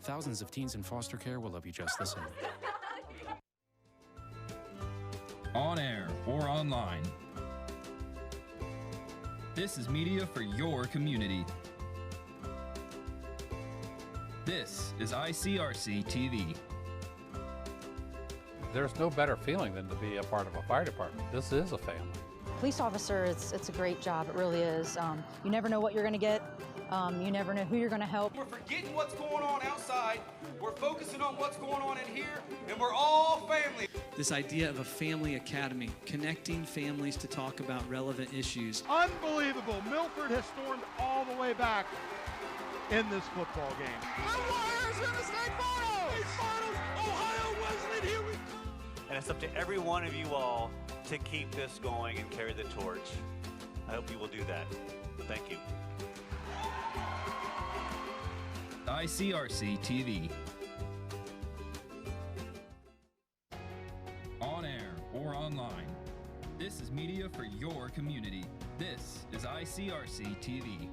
S14: Thousands of teens in foster care will love you just the same.
S17: On air or online. This is media for your community. This is ICRC-TV.
S18: There's no better feeling than to be a part of a fire department. This is a family.
S19: Police officer, it's a great job. It really is. You never know what you're going to get. You never know who you're going to help.
S20: We're forgetting what's going on outside. We're focusing on what's going on in here, and we're all family.
S21: This idea of a family academy, connecting families to talk about relevant issues.
S4: Unbelievable. Milford has stormed all the way back in this football game.
S20: The Warriors in the state finals! State finals! Ohio Wesleyan, here we come!
S22: And it's up to every one of you all to keep this going and carry the torch. I hope you will do that. Thank you.
S17: ICRC-TV. On air or online. This is media for your community. This is ICRC-TV.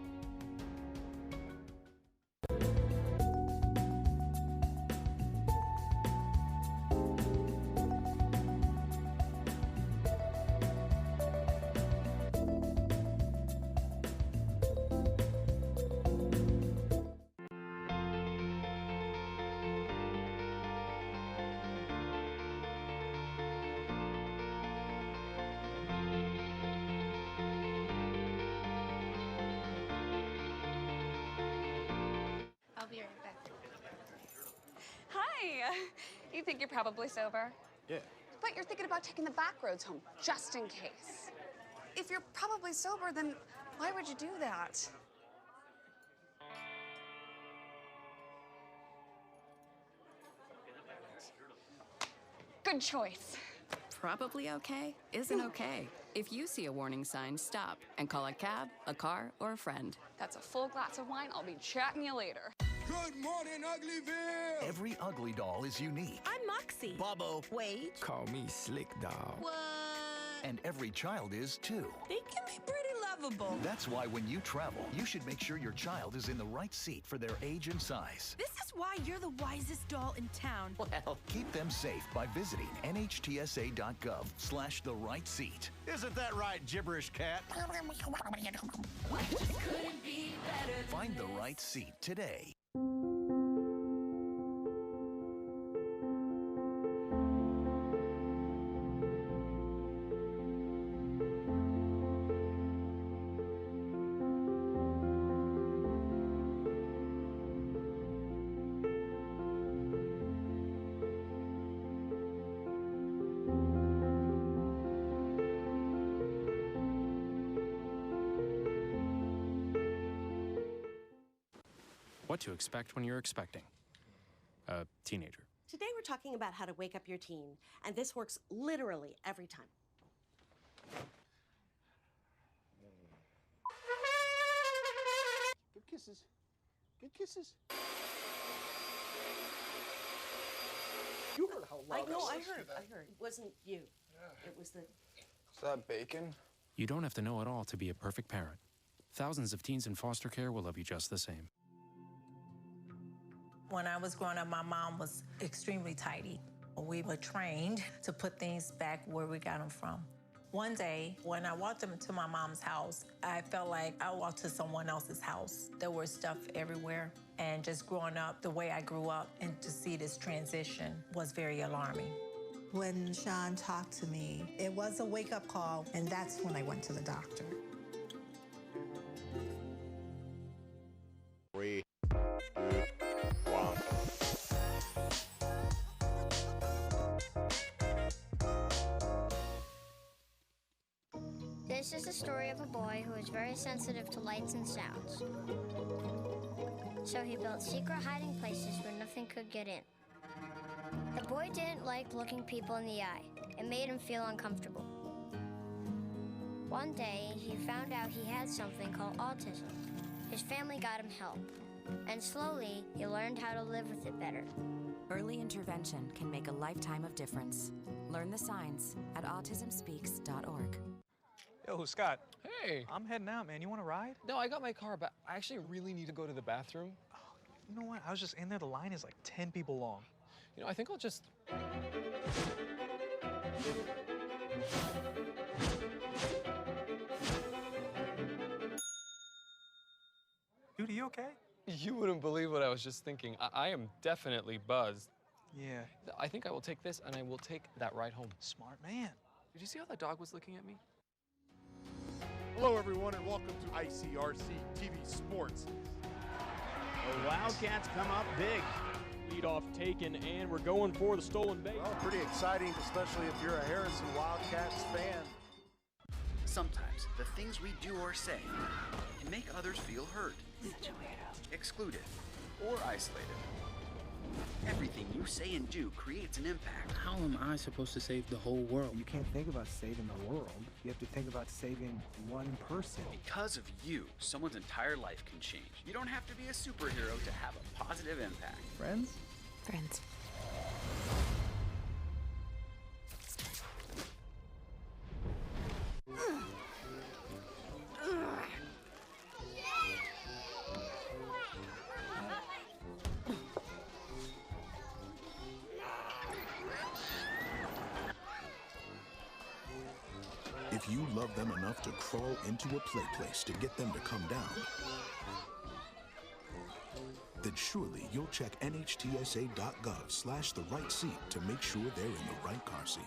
S23: I'll be right back. Hi! You think you're probably sober?
S4: Yeah.
S23: But you're thinking about taking the back roads home, just in case. If you're probably sober, then why would you do that? Good choice.
S24: Probably okay isn't okay. If you see a warning sign, stop and call a cab, a car, or a friend.
S23: That's a full glass of wine. I'll be chatting you later.
S25: Good morning, Uglyville!
S5: Every ugly doll is unique.
S26: I'm Moxie.
S25: Bobo.
S26: Wade.
S25: Call me Slick Doll.
S26: What?
S5: And every child is too.
S26: They can be pretty lovable.
S5: That's why when you travel, you should make sure your child is in the right seat for their age and size.
S26: This is why you're the wisest doll in town.
S5: Well, keep them safe by visiting nhtsa.gov/the right seat.
S4: Isn't that right, gibberish cat?
S5: Find the right seat today.
S14: What to expect when you're expecting. A teenager.
S27: Today we're talking about how to wake up your teen, and this works literally every time.
S4: Good kisses. Good kisses. You heard how loud
S27: I know, I
S4: was.
S27: heard. It wasn't you. It was the...
S28: Is that bacon?
S14: You don't have to know it all to be a perfect parent. Thousands of teens in foster care will love you just the same.
S29: When I was growing up, my mom was extremely tidy. We were trained to put things back where we got them from. One day, when I walked into my mom's house, I felt like I walked to someone else's house. There was stuff everywhere, and just growing up the way I grew up and to see this transition was very alarming.
S30: When Sean talked to me, it was a wake-up call, and that's when I went to the doctor.
S4: 3, 2, 1.
S31: This
S1: This is the story of a boy who is very sensitive to lights and sounds. So he built secret hiding places where nothing could get in. The boy didn't like looking people in the eye. It made him feel uncomfortable. One day, he found out he had something called autism. His family got him help, and slowly, he learned how to live with it better.
S2: Early intervention can make a lifetime of difference. Learn the signs at autismspeaks.org.
S3: Yo, Scott.
S6: Hey.
S3: I'm heading out, man. You want to ride?
S6: No, I got my car, but I actually really need to go to the bathroom.
S3: Oh, you know what? I was just in there. The line is like 10 people long.
S6: You know, I think I'll just...
S3: Dude, are you okay?
S6: You wouldn't believe what I was just thinking. I am definitely buzzed.
S3: Yeah.
S6: I think I will take this, and I will take that ride home.
S3: Smart man.
S6: Did you see how that dog was looking at me?
S7: Hello, everyone, and welcome to ICRC-TV Sports.
S9: The Wildcats come up big.
S8: Leadoff taken, and we're going for the stolen base.
S7: Well, pretty exciting, especially if you're a Harrison Wildcats fan.
S10: Sometimes the things we do or say can make others feel hurt, excluded, or isolated. Everything you say and do creates an impact.
S11: How am I supposed to save the whole world?
S12: You can't think about saving the world. You have to think about saving one person.
S10: Because of you, someone's entire life can change. You don't have to be a superhero to have a positive impact.
S12: Friends?
S2: Friends.
S13: If you love them enough to crawl into a play place to get them to come down, then surely you'll check nhtsa.gov/the right seat to make sure they're in the right car seat.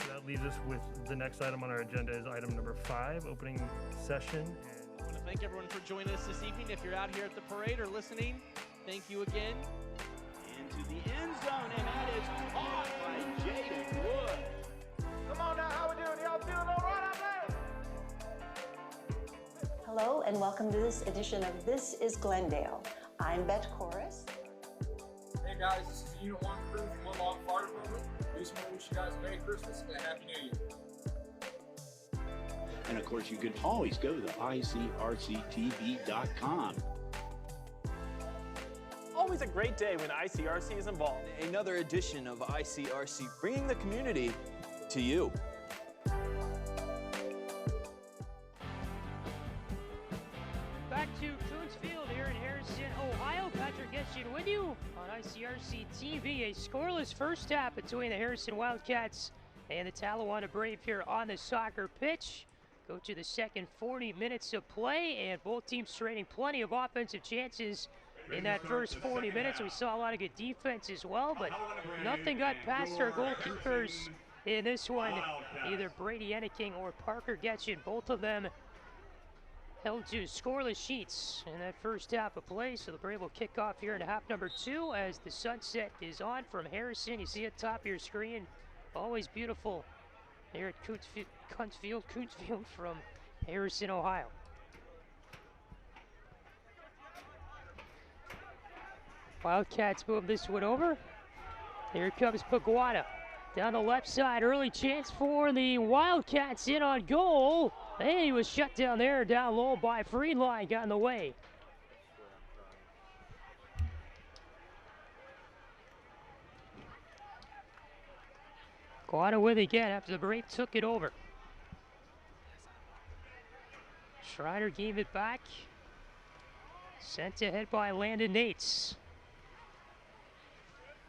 S28: That leaves us with the next item on our agenda is item number 5, opening session.
S8: I want to thank everyone for joining us this evening. If you're out here at the parade or listening, thank you again.
S9: Into the end zone, and that is caught by Jaden Wood.
S31: Come on now, how we doing? Y'all feeling all right out there?
S32: Hello, and welcome to this edition of This is Glendale. I'm Bet Chorus.
S33: Hey guys, this is the Unit 1 crew from Woodlawn Fire Department. We just want to wish you guys a Merry Christmas and a Happy New Year.
S9: And of course, you can always go to ICRC-TV.com.
S34: Always a great day when ICRC is involved.
S35: Another edition of ICRC, bringing the community to you.
S36: Back to Coons Field here in Harrison, Ohio. Patrick Getchin with you on ICRC-TV. A scoreless first half between the Harrison Wildcats and the Talawanda Brave here on the soccer pitch. Go to the second 40 minutes of play, and both teams trading plenty of offensive chances in that first 40 minutes. We saw a lot of good defense as well, but nothing got past our goalkeepers in this one. Either Brady Enneking or Parker Getchin, both of them held to scoreless sheets in that first half of play. So the Brave will kick off here in half number 2 as the sunset is on from Harrison. You see at top of your screen, always beautiful here at Coonsfield from Harrison, Ohio. Wildcats move this one over. Here comes Paguada down the left side. Early chance for the Wildcats in on goal. And he was shut down there, down low by Friedline, got in the way. Paguada with it again after the Brave took it over. Schreider gave it back. Sent ahead by Landon Nates.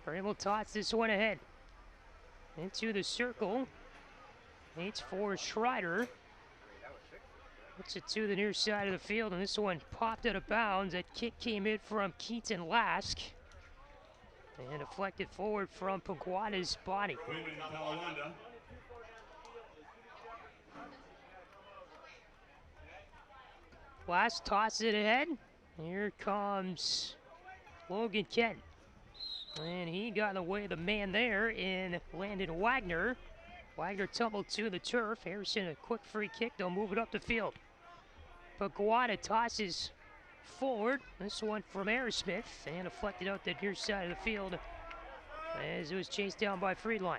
S36: Brave will toss this one ahead. Into the circle. Nates for Schreider. Puts it to the near side of the field, and this one popped out of bounds. That kick came in from Keaton Lask. And deflected forward from Paguada's body. Lask tosses it ahead. Here comes Logan Kent. And he got in the way of the man there in Landon Wagner. Wagner tumbled to the turf. Harrison, a quick free kick. They'll move it up the field. Paguada tosses forward. This one from Aerosmith. And deflected out the near side of the field as it was chased down by Friedline.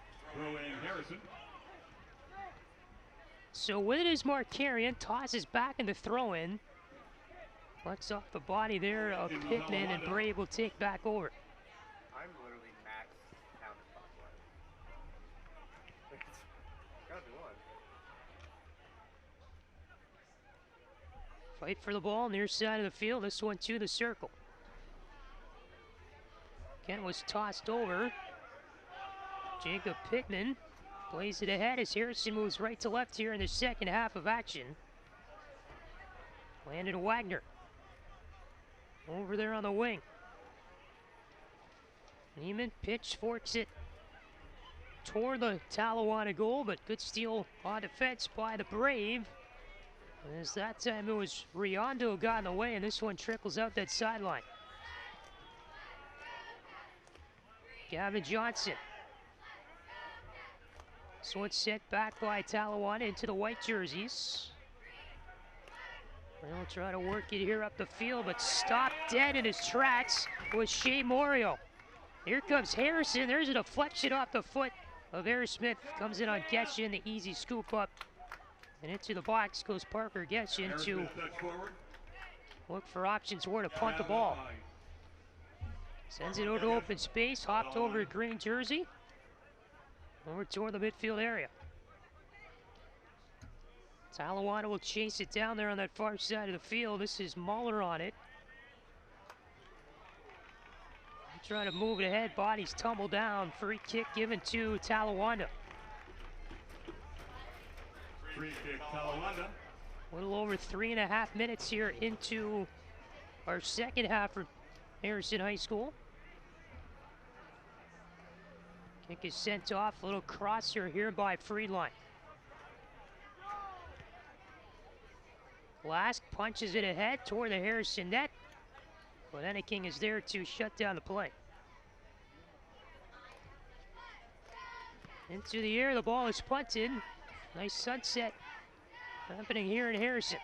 S36: So with it is Markarian. Tosses back in the throw-in. Flex off the body there of Pittman, and Brave will take back over.
S5: I'm literally max counter clockwise. Gotta be one.
S36: Fight for the ball, near side of the field. This one to the circle. Kent was tossed over. Jacob Pittman plays it ahead as Harrison moves right to left here in the second half of action. Landon Wagner over there on the wing. Neiman pitchforks it toward the Talawanda goal, but good steal on defense by the Brave. As that time it was Riondo got in the way, and this one trickles out that sideline. Gavin Johnson. This one's set back by Talawanda into the white jerseys. They'll try to work it here up the field, but stopped dead in his tracks was Shea Morio. Here comes Harrison. There's a deflection off the foot of Aerosmith. Comes in on Getchin, the easy scoop up. And into the box goes Parker Getchin to look for options where to punt the ball. Sends it over to open space, hopped over to green jersey. Over toward the midfield area. Talawanda will chase it down there on that far side of the field. This is Muller on it. Trying to move it ahead, bodies tumble down. Free kick given to Talawanda.
S14: Free kick, Talawanda.
S36: A little over 3.5 minutes here into our second half for Harrison High School. Kick is sent off, a little crosser here by Friedline. Lask punches it ahead toward the Harrison net, but Enneking is there to shut down the play. Into the air, the ball is punted. Nice sunset happening here in Harrison.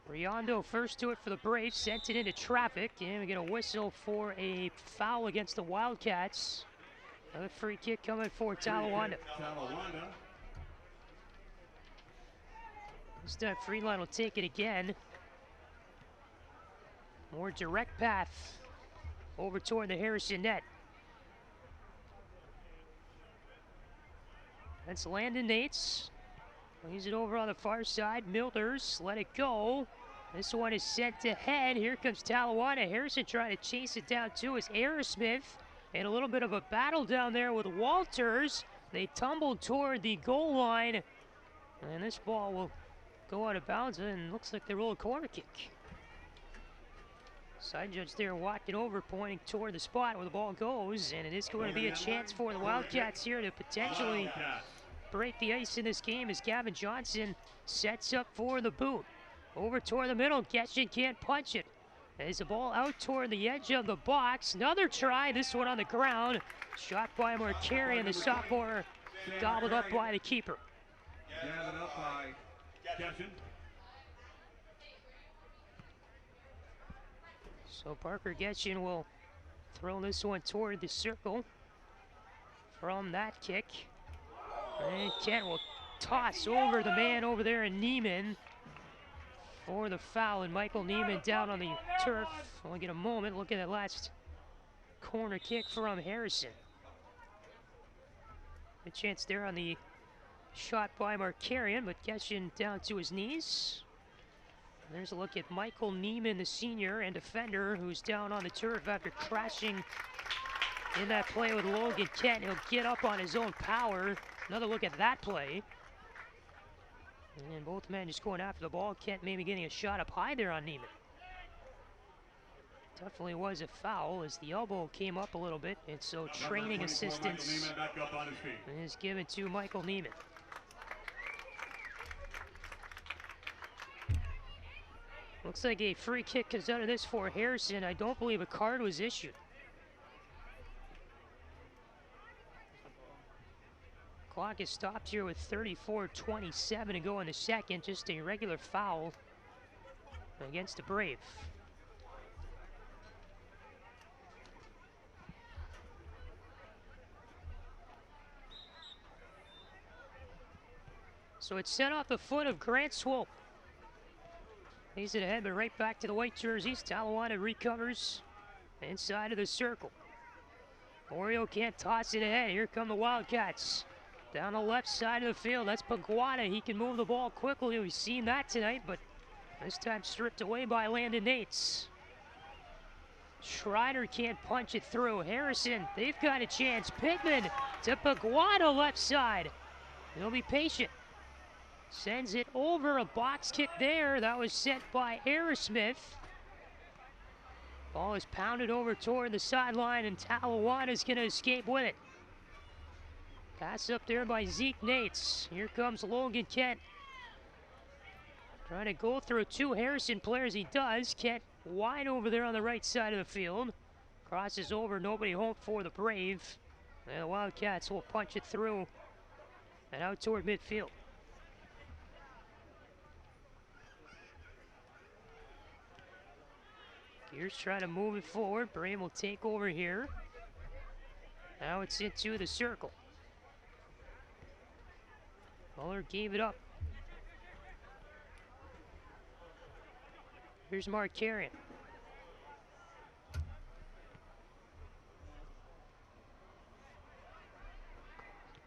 S36: Riondo first to it for the Braves, sent it into traffic, and we get a whistle for a foul against the Wildcats. Another free kick coming for Talawanda. This time Friedline will take it again. More direct path over toward the Harrison net. That's Landon Nates. Lays it over on the far side. Milders let it go. This one is sent ahead. Here comes Talawanda. Harrison trying to chase it down too as Aerosmith. And a little bit of a battle down there with Walters. They tumbled toward the goal line. And this ball will go out of bounds and looks like they roll a corner kick. Side judge there walking over, pointing toward the spot where the ball goes. And it is going to be a chance for the Wildcats here to potentially break the ice in this game as Gavin Johnson sets up for the boot. Over toward the middle, Getchin can't punch it. As the ball out toward the edge of the box. Another try, this one on the ground. Shot by Markarian, the sophomore, gobbled up by the keeper.
S14: Gathered up by Getchin.
S36: So Parker Getchin will throw this one toward the circle from that kick. And Kent will toss over the man over there in Neiman for the foul, and Michael Neiman down on the turf. We'll get a moment, look at that last corner kick from Harrison. A chance there on the shot by Markarian, but Getchin down to his knees. And there's a look at Michael Neiman, the senior and defender, who's down on the turf after crashing in that play with Logan Kent. He'll get up on his own power. Another look at that play. And both men just going after the ball. Kent maybe getting a shot up high there on Neiman. Definitely was a foul as the elbow came up a little bit, and so training assistance is given to Michael Neiman. Looks like a free kick comes out of this for Harrison. I don't believe a card was issued. Clock is stopped here with 34:27 to go in the second. Just a regular foul against the Brave. So it's sent off the foot of Grant Swope. Lays it ahead, but right back to the white jerseys. Talawanda recovers inside of the circle. Oreo can't toss it ahead. Here come the Wildcats. Down the left side of the field, that's Paguada. He can move the ball quickly. We've seen that tonight, but this time stripped away by Landon Nates. Schreider can't punch it through. Harrison, they've got a chance. Pittman to Paguada left side. He'll be patient. Sends it over, a box kick there. That was sent by Aerosmith. Ball is pounded over toward the sideline, and Talawanda's going to escape with it. Pass up there by Zeke Nates. Here comes Logan Kent. Trying to go through two Harrison players. He does. Kent wide over there on the right side of the field. Crosses over, nobody home for the Brave. And the Wildcats will punch it through and out toward midfield. Gears trying to move it forward. Brave will take over here. Now it's into the circle. Muller gave it up. Here's Mark Carrion.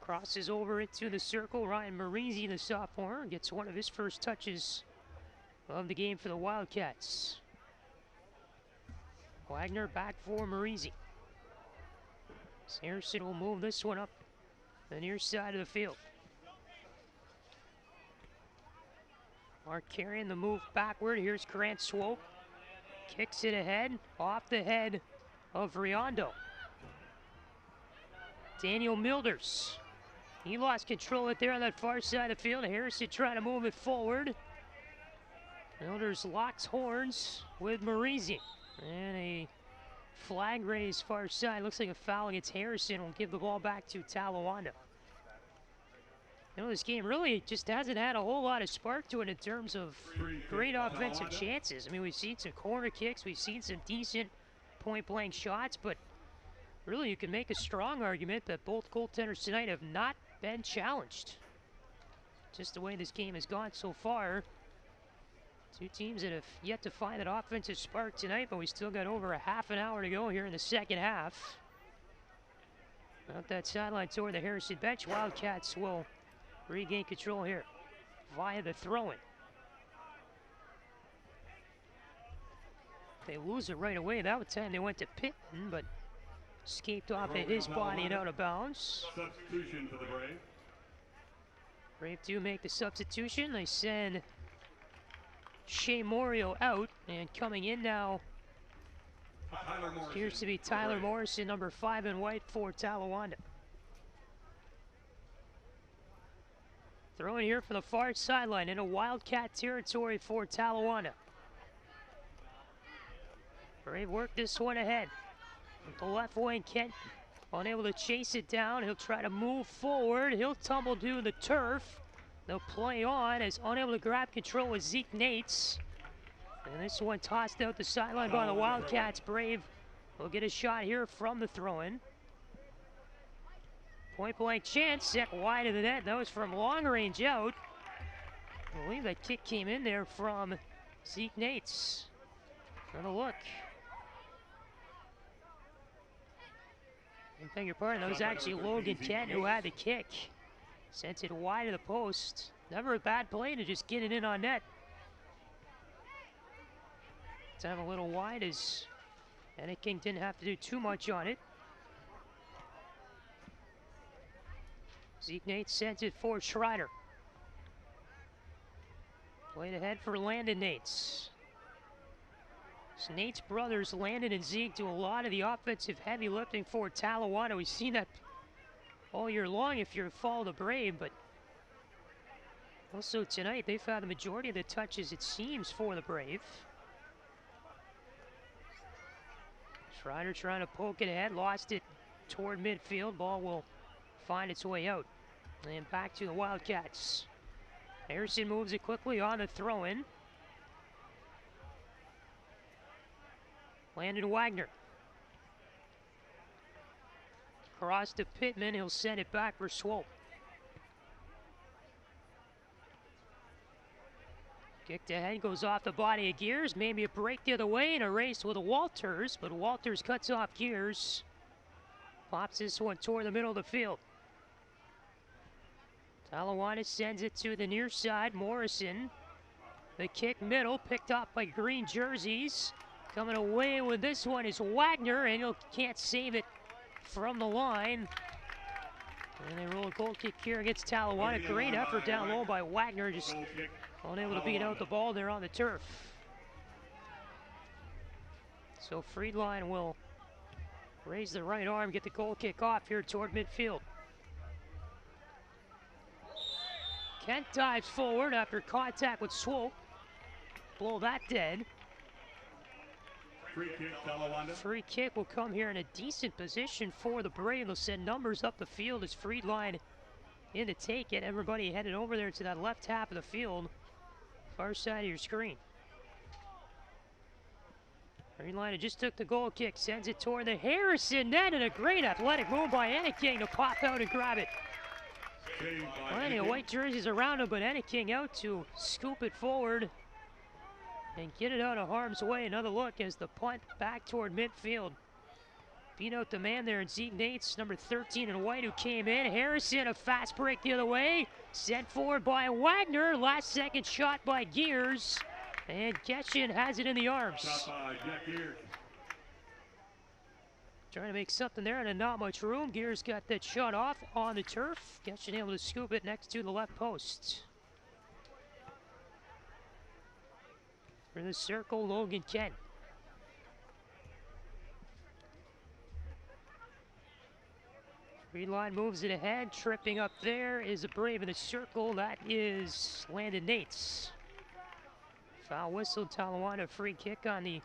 S36: Crosses over into the circle. Ryan Marizzi, the sophomore, gets one of his first touches of the game for the Wildcats. Wagner back for Marizzi. Harrison will move this one up the near side of the field. Mark carrying the move backward. Here's Grant Swope. Kicks it ahead, off the head of Riondo. Daniel Milders. He lost control it there on that far side of the field. Harrison trying to move it forward. Milders locks horns with Marizzi. And a flag raised far side. Looks like a foul against Harrison. Will give the ball back to Talawanda. You know, this game really just hasn't had a whole lot of spark to it in terms of great offensive chances. I mean, we've seen some corner kicks. We've seen some decent point-blank shots. But really, you can make a strong argument that both goaltenders tonight have not been challenged. Just the way this game has gone so far. Two teams that have yet to find that offensive spark tonight, but we still got over a half an hour to go here in the second half. Out that sideline toward the Harrison bench. Wildcats will regain control here via the throw-in. They lose it right away. That time they went to Pittman, but escaped off at his body and out of bounds.
S14: Substitution for the Brave.
S6: Brave do make the substitution. They send Shea Morio out, and coming in now appears to be Tyler Morrison, number 5 in white for Talawanda. Throwing here from the far sideline into Wildcat territory for Talawanda. Brave work this one ahead. With the left wing, Kent unable to chase it down. He'll try to move forward. He'll tumble to the turf. They'll play on as unable to grab control with Zeke Nates. And this one tossed out the sideline by the Wildcats. Brave will get a shot here from the throw-in. Point blank chance, set wide of the net. That was from long range out. I believe that kick came in there from Zeke Nates. Another look. I beg your pardon, that was actually Logan Kent who had the kick. Sent it wide of the post. Never a bad play to just get it in on net. Time a little wide as Enneking didn't have to do too much on it. Zeke Nates sends it for Schreider. Played ahead for Landon Nates. So Nate's brothers, Landon and Zeke, do a lot of the offensive heavy lifting for Talawanda. We've seen that all year long if you follow the Brave, but
S36: Also tonight, they've had the majority of the touches, it seems, for the Brave. Schreider trying to poke it ahead, lost it toward midfield. Ball will find its way out. And back to the Wildcats. Harrison moves it quickly on the throw-in. Landon Wagner. Cross to Pittman, he'll send it back for Swope. Kicked ahead, goes off the body of Gears. Maybe a break the other way and a race with Walters, but Walters cuts off Gears. Pops this one toward the middle of the field. Talawanda sends it to the near side. Morrison. The kick middle, picked up by green jerseys. Coming away with this one is Wagner, and he can't save it from the line. And they roll a goal kick here against Talawanda. Great effort down low by Wagner, just unable to beat out the ball there on the turf. So Friedline will raise the right arm, get the goal kick off here toward midfield. Kent dives forward after contact with Swope. Blow that dead.
S14: Free kick, Talawanda.
S36: Free kick will come here in a decent position for the Brave. They'll send numbers up the field as Friedline in to take it. Everybody headed over there to that left half of the field. Far side of your screen. Friedline just took the goal kick, sends it toward the Harrison net, and a great athletic move by Enneking to pop out and grab it. Plenty of white jerseys around him, but Enneking out to scoop it forward and get it out of harm's way. Another look as the punt back toward midfield. Beat out the man there in Zeke Nates, number 13 in white, who came in. Harrison, a fast break the other way. Sent forward by Wagner. Last second shot by Gears. And Getchin has it in the arms. Trying to make something there and not much room. Gears got that shot off on the turf. Getchin able to scoop it next to the left post. For the circle, Logan Kent. Friedline moves it ahead. Tripping up there is a Brave in the circle. That is Landon Nates. Foul whistle, Talawanda, free kick on the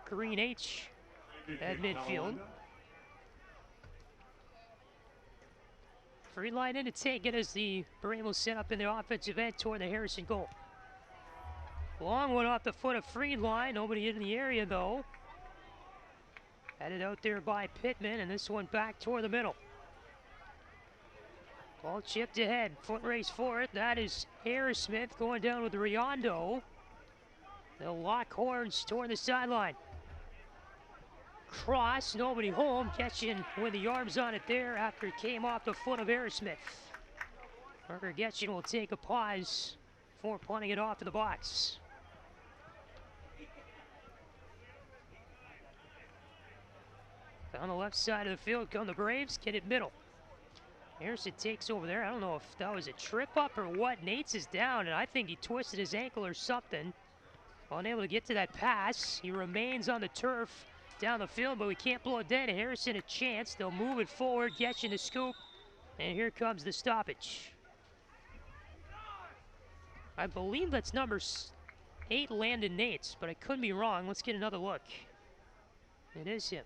S36: green H at midfield. Friedline in to take it as the Brave will set up in the offensive end toward the Harrison goal. Long one off the foot of Friedline. Nobody in the area though. Headed out there by Pittman, and this one back toward the middle. Ball chipped ahead. Foot race for it. That is Harrismith going down with Riondo. They'll lock horns toward the sideline. Cross, nobody home. Getchin with the arms on it there after it came off the foot of Harrismith. Parker Getchin will take a pause before punting it off to the box. On the left side of the field come the Braves, get it middle. Harrison takes over there. I don't know if that was a trip up or what. Nates is down, and I think he twisted his ankle or something. Unable to get to that pass. He remains on the turf down the field, but we can't blow it dead. Harrison a chance. They'll move it forward, Getchin the scoop, and here comes the stoppage. I believe that's number 8, Landon Nates, but I could be wrong. Let's get another look. It is him.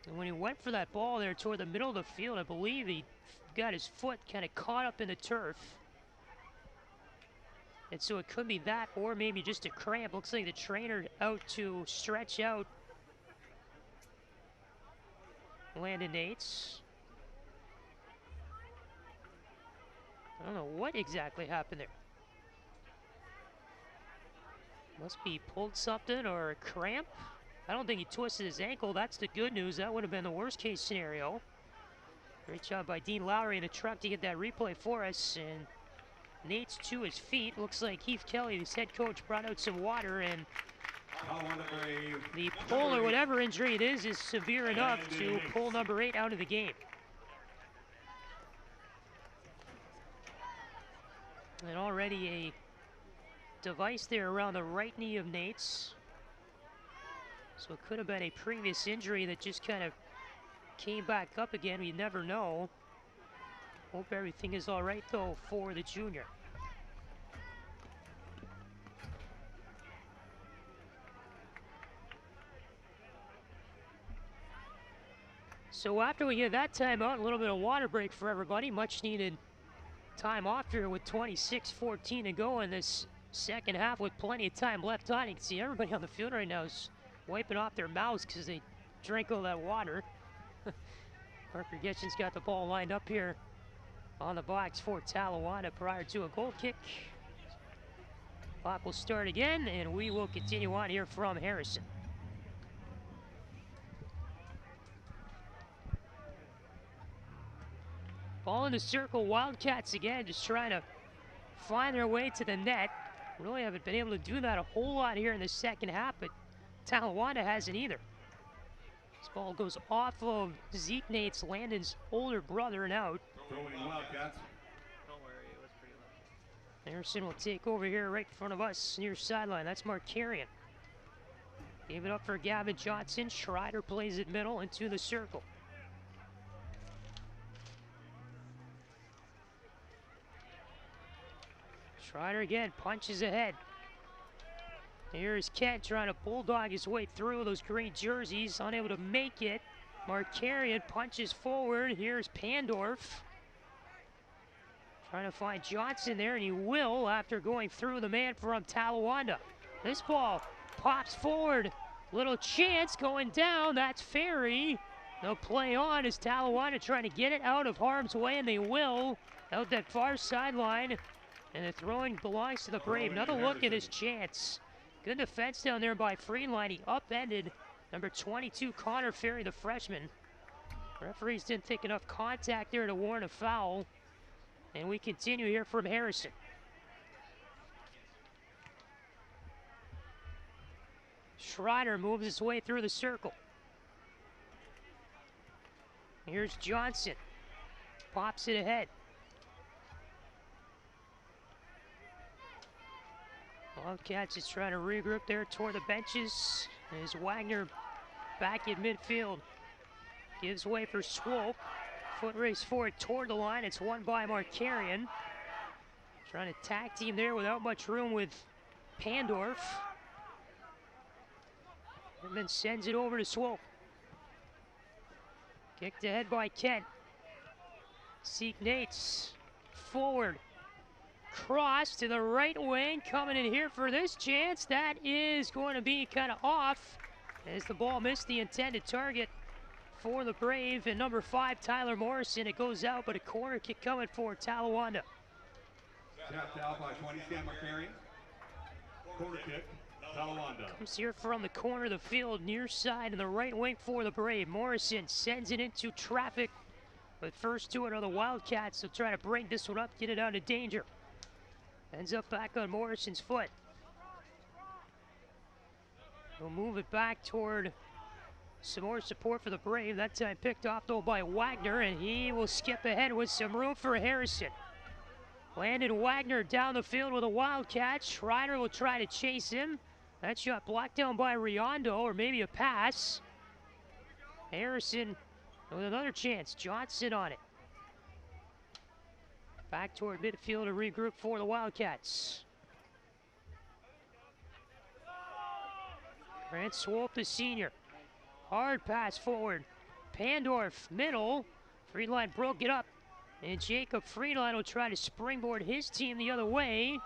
S36: And when he went for that ball there toward the middle of the field, I believe he got his foot kind of caught up in the turf. And so it could be that, or maybe just a cramp. Looks like the trainer out to stretch out Landon Nates. I don't know what exactly happened there. Must be pulled something or a cramp. I don't think he twisted his ankle. That's the good news. That would have been the worst case scenario. Great job by Dean Lowry in the truck to get that replay for us. And Nate's to his feet. Looks like Heath Kelly, his head coach, brought out some water, and the pull or whatever injury it is severe enough to pull number 8 out of the game. And already a device there around the right knee of Nate's. So it could have been a previous injury that just kind of came back up again. We never know.
S6: Hope everything is all right, though, for the junior. So after we get that timeout, a little bit of water break for everybody. Much needed time off here with 26:14 to go in this second half with plenty of time left on. You can see everybody on the field right now is wiping off their mouths because they drank all that water. Parker Getchen's got the ball lined up here on the box for Talawanda prior to a goal kick. Clock will start again, and we will continue on here from Harrison. Ball in the circle, Wildcats again, just trying to find their way to the net. Really haven't been able to do that a whole lot here in the second half, but Talawanda hasn't either. This ball goes off of Zeke Nates, Landon's older brother, and out.
S14: Throwing Wildcats.
S5: Don't worry, it was pretty low.
S6: Harrison will take over here right in front of us near sideline. That's Markarian. Gave it up for Gavin Johnson. Schreider plays it middle into the circle. Schreider again punches ahead. Here's Kent trying to bulldog his way through those green jerseys, unable to make it. Markarian punches forward. Here's Pandorf. Trying to find Johnson there, and he will after going through the man from Talawanda. This ball pops forward. Little chance going down. That's Ferry. They'll play on as Talawanda trying to get it out of harm's way, and they will. Out that far sideline. And the throwing belongs to the Brave. Another look at his chance. Good defense down there by Freeline. He upended number 22, Connor Ferry, the freshman. Referees didn't think enough contact there to warrant a foul. And we continue here from Harrison. Schreider moves his way through the circle. Here's Johnson. Pops it ahead. Wildcats is trying to regroup there toward the benches. As Wagner back in midfield. Gives way for Swope. Foot race forward toward the line. It's won by Markarian. Trying to tag team there without much room with Pandorf. And then sends it over to Swope. Kicked ahead by Kent. Zeke Nates. Forward. Cross to the right wing, coming in here for this chance. That is going to be kind of off as the ball missed the intended target for the Brave. And number 5, Tyler Morrison, it goes out, but a corner kick coming for Talawanda.
S14: Tapped out by 20, Stan Markarian. Corner kick, Talawanda.
S6: Comes here from the corner of the field, near side in the right wing for the Brave. Morrison sends it into traffic, but first to it are the Wildcats. They'll try to break this one up, get it out of danger. Ends up back on Morrison's foot. We'll move it back toward some more support for the Brave. That time picked off though by Wagner, and he will skip ahead with some room for Harrison. Landon Wagner down the field with a Wildcat. Schreider will try to chase him. That shot blocked down by Riondo, or maybe a pass. Harrison with another chance. Johnson on it. Back toward midfield to regroup for the Wildcats. Grant Swope, the senior. Hard pass forward. Pandorf, middle. Friedline broke it up. And Jacob Friedline will try to springboard his team the other way.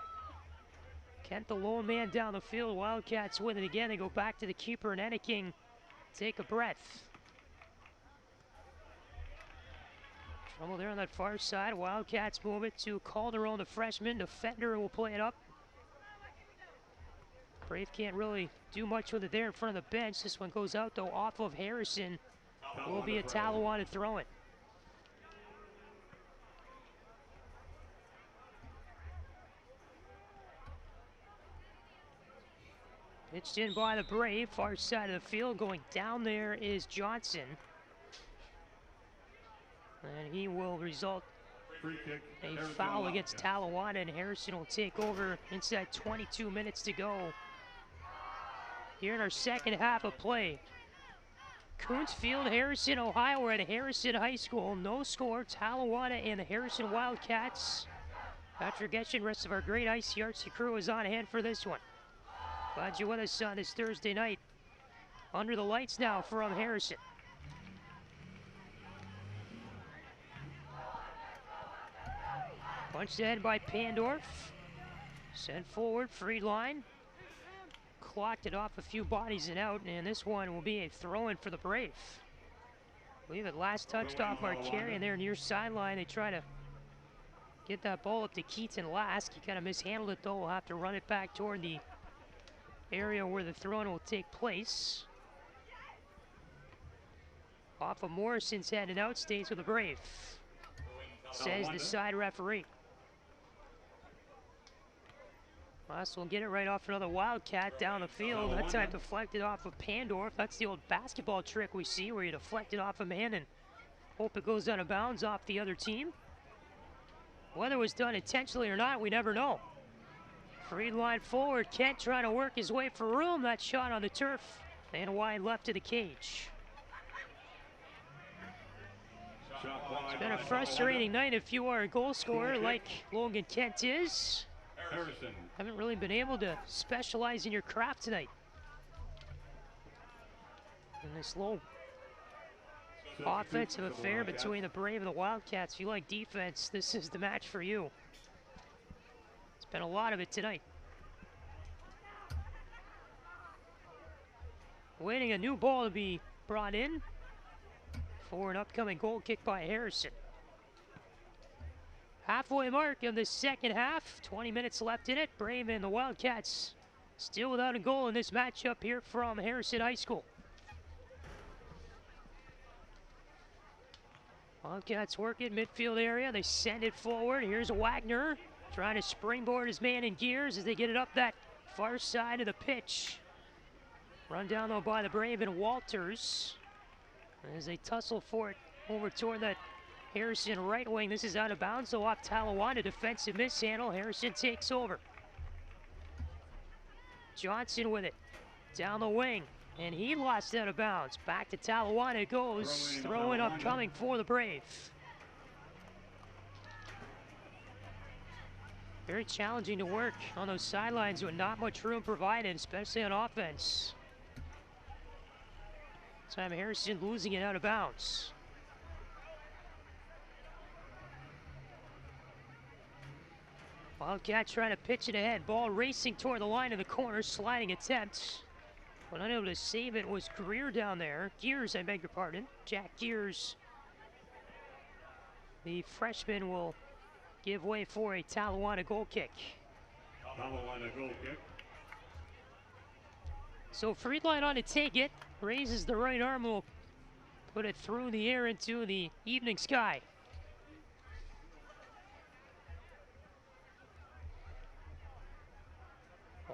S6: Kent, the lone man down the field. Wildcats win it again. They go back to the keeper, and Enneking take a breath. Trouble there on that far side. Wildcats move it to Calderon, the freshman. Defender will play it up. Brave can't really do much with it there in front of the bench. This one goes out though off of Harrison. Will be a Talawanda throw it. Pitched in by the Brave, far side of the field. Going down there is Johnson. And he will result a foul against Talawanda, and Harrison will take over inside 22 minutes to go here in our second half of play.
S36: Coonsfield, Harrison, Ohio. We're at Harrison High School. No score. Talawanda and the Harrison Wildcats. Patrick Etchen, rest of our great ICRC crew is on hand for this one. Glad you're with us on this Thursday night. Under the lights now from Harrison. Punched ahead by Pandorf. Sent forward, free line. Clocked it off a few bodies and out, and this one will be a throw-in for the Brave. I believe it last touched off Markarian there near sideline. They try to get that ball up to Keaton Lask. He kind of mishandled it though. We'll have to run it back toward the area where the throw-in will take place. Off of Morrison's head and out, stays with the Brave, says the side referee. Last will get it right off another Wildcat down the field. That time deflected off of Pandorf. That's the old basketball trick we see where you deflect it off a man and hope it goes out of bounds off the other team. Whether it was done intentionally or not, we never know. Free line forward. Kent trying to work his way for room. That shot on the turf and wide left to the cage. It's been a frustrating night if you are a goal scorer like Logan Kent is. Haven't really been able to specialize in your craft tonight. In this low offensive affair between the Brave and the Wildcats, if you like defense, this is the match for you. It's been a lot of it tonight. Waiting a new ball to be brought in for an upcoming goal kick by Harrison. Halfway mark of the second half, 20 minutes left in it. Brave and the Wildcats still without a goal in this matchup here from Harrison High School. Wildcats work it midfield area. They send it forward. Here's Wagner trying to springboard his man in gears as they get it up that far side of the pitch. Run down though by the Brave and Walters as they tussle for it over toward that Harrison right wing. This is out of bounds, so off Talawanda. Defensive mishandle. Harrison takes over. Johnson with it. Down the wing. And he lost out of bounds. Back to Talawanda it goes. Throwing upcoming for the Brave. Very challenging to work on those sidelines with not much room provided, especially on offense. This time Harrison losing it out of bounds. Wildcat trying to pitch it ahead. Ball racing toward the line of the corner. Sliding attempt. But unable to save it was Greer down there. Gears, I beg your pardon. Jack Gears. The freshman will give way for a Talawanda goal kick.
S14: Talawanda goal kick.
S36: So Friedline on to take it. Raises the right arm. Will put it through the air into the evening sky.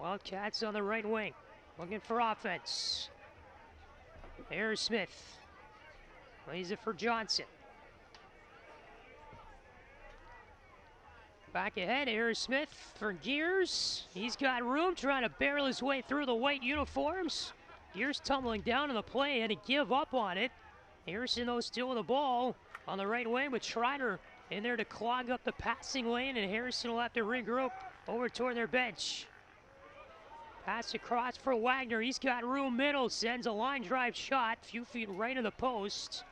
S36: Wildcats on the right wing, looking for offense. Harris Smith lays it for Johnson. Back ahead, Harris Smith for Gears. He's got room, trying to barrel his way through the white uniforms. Gears tumbling down on the play, had to give up on it. Harrison, though, still with the ball on the right wing with Schreiner in there to clog up the passing lane, and Harrison will have to regroup over toward their bench. Pass across for Wagner. He's got room middle. Sends a line drive shot. Few feet right of the post.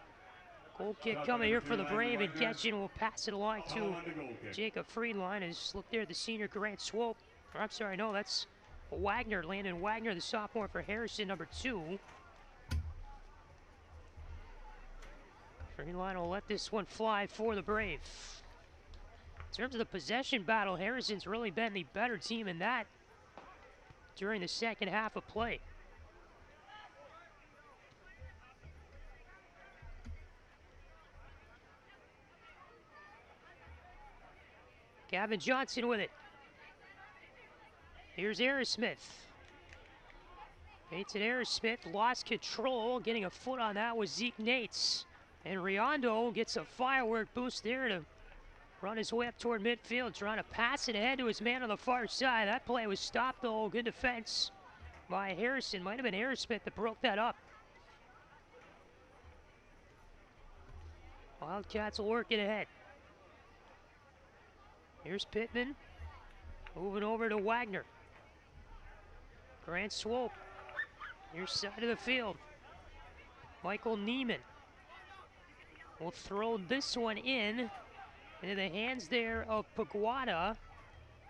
S36: Goal kick coming here for the Brave, and Getchin will pass it along to Jacob Friedline. As look there at the senior Grant Swope. Or I'm sorry, no, that's Wagner. Landon Wagner, the sophomore for Harrison, number 2. Friedline will let this one fly for the Brave. In terms of the possession battle, Harrison's really been the better team in that during the second half of play. Gavin Johnson with it. Here's Aerosmith. Nates and Aerosmith lost control. Getting a foot on that was Zeke Nates. And Riondo gets a firework boost there to run his way up toward midfield, trying to pass it ahead to his man on the far side. That play was stopped though. Good defense by Harrison. Might have been Aerosmith that broke that up. Wildcats will work it ahead. Here's Pittman. Moving over to Wagner. Grant Swope. Near side of the field. Michael Neiman will throw this one in into the hands there of Paguada.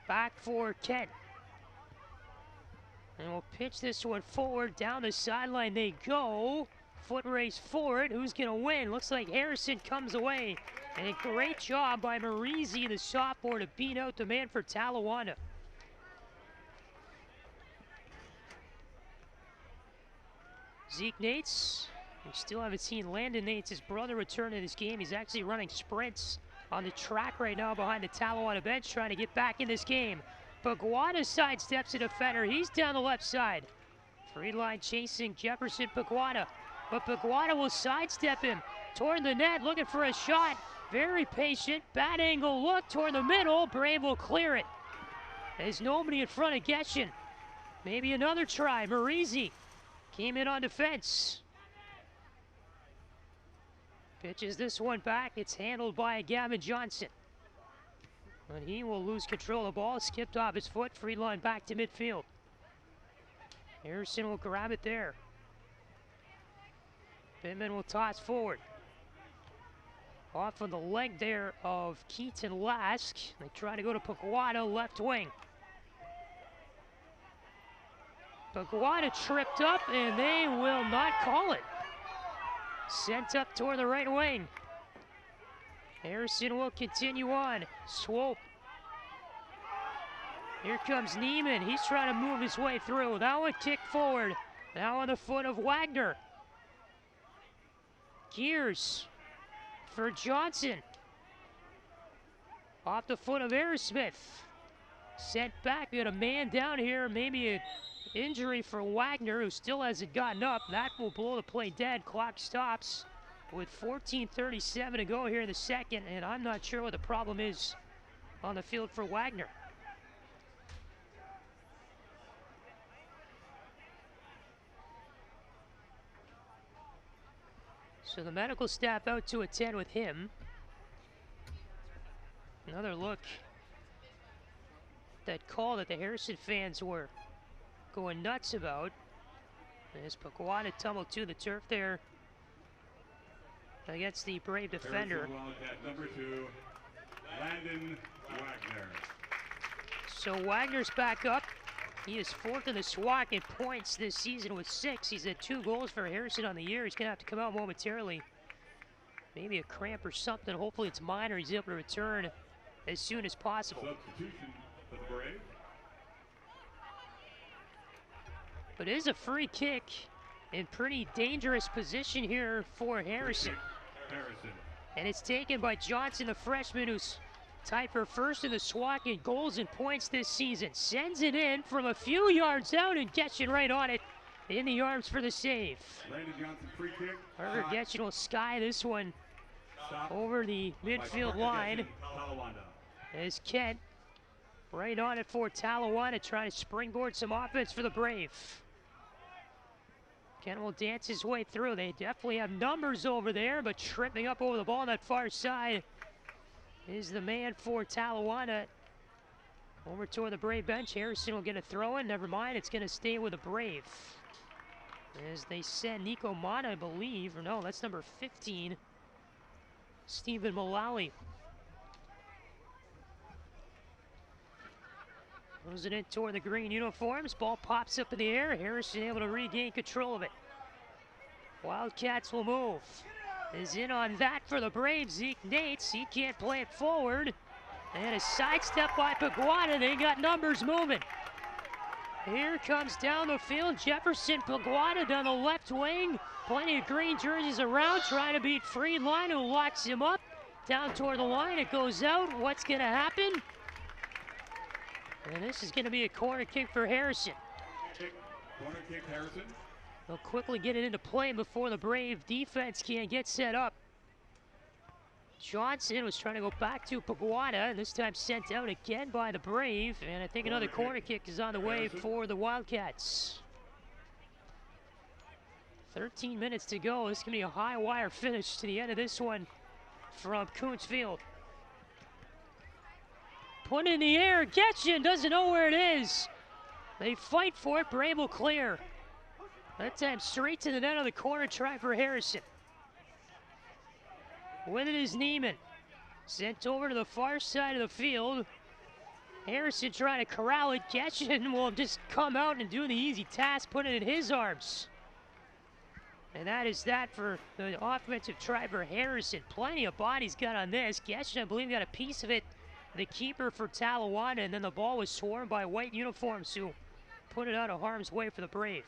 S36: Back for Kent. And we'll pitch this one forward. Down the sideline they go. Foot race forward. Who's going to win? Looks like Harrison comes away. And a great job by Marizzi, the sophomore, to beat out the man for Talawanda. Zeke Nates. We still haven't seen Landon Nates, his brother, return to this game. He's actually running sprints on the track right now behind the Talawanda bench, trying to get back in this game. Paguada sidesteps a defender. He's down the left side. Free line chasing Jefferson Paguada. But Paguada will sidestep him toward the net, looking for a shot. Very patient. Bad angle look toward the middle. Brave will clear it. There's nobody in front of Getchin. Maybe another try. Marizzi came in on defense. Pitches this one back. It's handled by Gavin Johnson. But he will lose control of the ball. Skipped off his foot. Free line back to midfield. Harrison will grab it there. Pittman will toss forward. Off of the leg there of Keaton Lask. They try to go to Paguada, left wing. Paguada tripped up, and they will not call it. Sent up toward the right wing. Harrison will continue on. Swope. Here comes Neiman. He's trying to move his way through. That one kicked forward. Now on the foot of Wagner. Gears for Johnson. Off the foot of Aerosmith. Sent back. We got a man down here. Maybe an injury for Wagner, who still hasn't gotten up. That will blow the play dead. Clock stops with 14:37 to go here in the second, and I'm not sure what the problem is on the field for Wagner. So the medical staff out to attend with him. Another look. That call that the Harrison fans were going nuts about. As Paguada tumbled to the turf there against the Brave defender.
S14: Number 2, Landon Wagner.
S36: So Wagner's back up. He is fourth in the SWAC in points this season with 6. He's had 2 goals for Harrison on the year. He's going to have to come out momentarily. Maybe a cramp or something. Hopefully it's minor. He's able to return as soon as possible.
S14: Substitution for the Brave.
S36: But it is a free kick in pretty dangerous position here for Harrison. And it's taken by Johnson, the freshman, who's tied for first in the SWAC in goals and points this season. Sends it in from a few yards out and Getchin right on it in the arms for the save.
S14: Landon Johnson free kick.
S36: Harvard Getchin will sky this one over the midfield line. As Kent right on it for Talawanda, trying to springboard some offense for the Brave. Kent will dance his way through. They definitely have numbers over there, but tripping up over the ball on that far side is the man for Talawanda. Over toward the Brave bench. Harrison will get a throw in. Never mind, it's going to stay with the Brave. As they send Nico Mana, I believe. Or no, that's number 15. Stephen Mullally. Throws it in toward the green uniforms. Ball pops up in the air. Harrison able to regain control of it. Wildcats will move. Is in on that for the Braves. Zeke Nates. He can't play it forward. And a sidestep by Paguada. They got numbers moving. Here comes down the field Jefferson Paguada down the left wing. Plenty of green jerseys around, trying to beat Friedline, who locks him up. Down toward the line, it goes out. What's going to happen? And this is going to be a corner kick for Harrison.
S14: Corner kick, Harrison.
S36: They'll quickly get it into play before the Brave defense can get set up. Johnson was trying to go back to Paguada, and this time sent out again by the Brave. And I think another corner kick is on the way for the Wildcats. 13 minutes to go. This is going to be a high wire finish to the end of this one.
S6: from Coonsfield. Put in the air, Getchin doesn't know where it is. They fight for it, Brave will clear. That time straight to the net of the corner, try for Harrison. With it is Neiman. Sent over to the far side of the field. Harrison trying to corral it. Getchin will just come out and do the easy task, put it in his arms. And that is that for the offensive try for Harrison. Plenty of bodies got on this. Getchin, I believe, got a piece of it. The keeper for Talawanda, and then the ball was swarmed by white uniforms who put it out of harm's way for the Brave.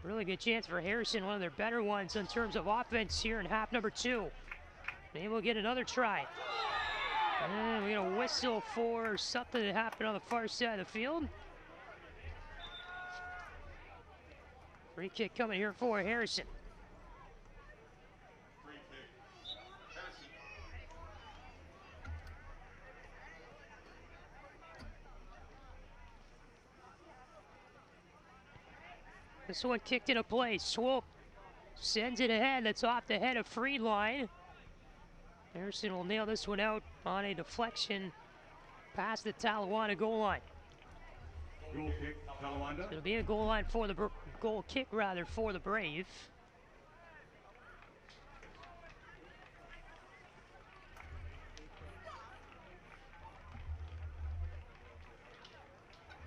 S6: Really good chance for Harrison, one of their better ones in terms of offense here in half number 2. Maybe we'll get another try. And we got a whistle for something that happened on the far side of the field. Free kick coming here for Harrison. This one kicked into play. Swope sends it ahead. That's off the head of Friedline. Harrison will nail this one out on a deflection past the Talawanda goal line.
S14: Goal kick, Talawanda.
S6: It'll be a goal line for the goal kick rather for the Brave.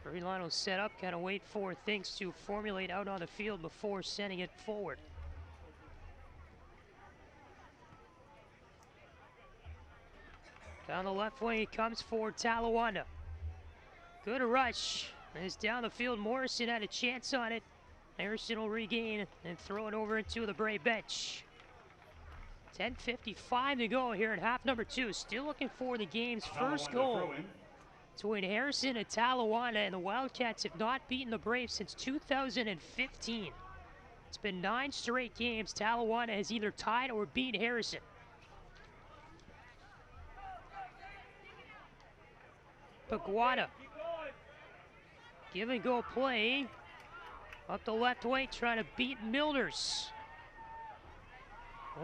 S6: Friedline will set up, kind of wait for things to formulate out on the field before sending it forward. Down the left wing he comes for Talawanda. Good rush. As down the field, Morrison had a chance on it. Harrison will regain and throw it over into the Brave bench. 10:55 to go here in half number 2. Still looking for the game's first goal. Between Harrison and Talawanda, and the Wildcats have not beaten the Braves since 2015. It's been 9 straight games. Talawanda has either tied or beat Harrison. Paguada. Give and go play. Up the left wing, trying to beat Milders.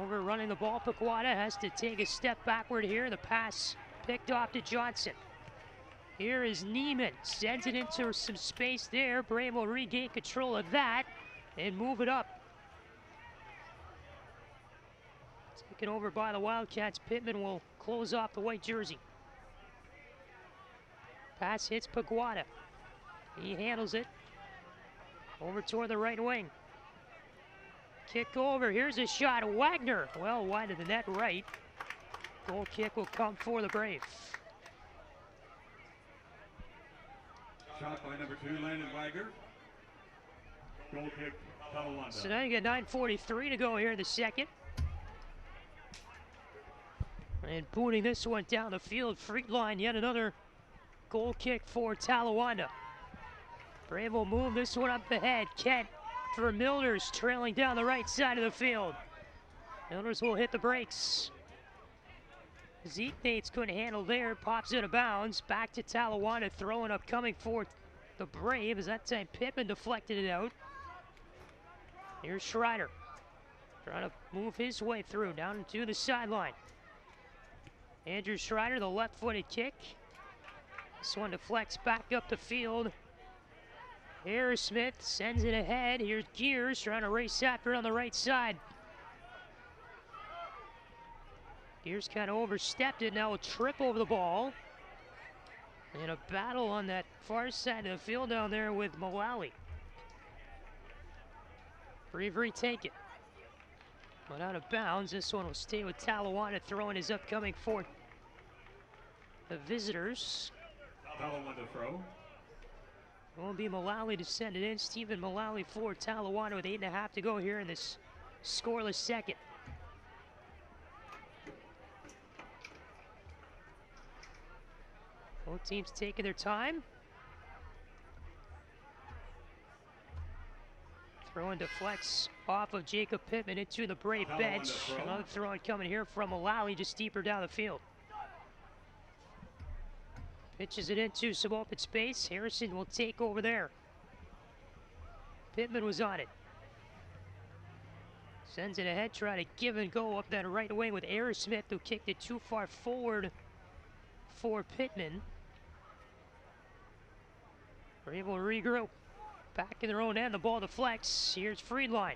S6: Overrunning the ball, Paguada has to take a step backward here. The pass picked off to Johnson. Here is Neiman, sends it into some space there. Brave will regain control of that and move it up. Taken over by the Wildcats. Pittman will close off the white jersey. Pass hits Paguada. He handles it. Over toward the right wing. Kick over, here's a shot. Wagner, well wide of the net right. Goal kick will come for the Brave.
S14: Shot by number 2, Landon Wagner. Goal kick, Talawanda.
S6: So now you got 9:43 to go here in the second. And booting this one down the field, Friedline, yet another goal kick for Talawanda. Brave will move this one up ahead. Kent for Milders, trailing down the right side of the field. Milders will hit the brakes. Zeke Nates couldn't handle there, pops out of bounds. Back to Talawanda, throwing up, coming for the Brave. As that time Pittman deflected it out. Here's Schreider, trying to move his way through, down to the sideline. Andrew Schreider, the left-footed kick. This one deflects back up the field. Harris Smith sends it ahead. Here's Gears trying to race after on the right side. Gears kind of overstepped it. Now a trip over the ball. And a battle on that far side of the field down there with Mullally. Brave retake it. But out of bounds. This one will stay with Talawanda, throwing his upcoming for the visitors.
S14: Talawanda throw.
S6: It will be Mullally to send it in. Stephen Mullally for Talawanda with 8.5 to go here in this scoreless second. Both teams taking their time. Throw and deflects off of Jacob Pittman into the Brave bench. Another throw coming here from Mullally, just deeper down the field. Pitches it into some open space. Harrison will take over there. Pittman was on it. Sends it ahead, try to give and go up that right wing with Aerosmith, who kicked it too far forward for Pittman. We're able to regroup. Back in their own end, the ball deflects. Here's Friedline.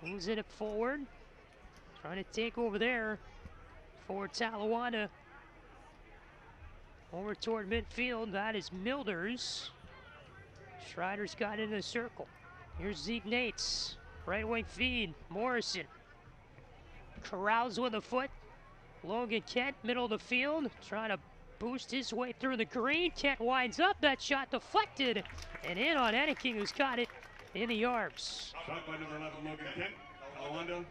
S6: Moves it forward. Trying to take over there for Talawanda. Over toward midfield, that is Milders. Schreider's got into the circle. Here's Zeke Nates. Right wing feed, Morrison. Corrals with a foot. Logan Kent, middle of the field, trying to boost his way through the green. Kent winds up, that shot deflected. And in on Enneking, who's got it in the arms.
S14: Shot by number 11, Logan Kent. Talawanda,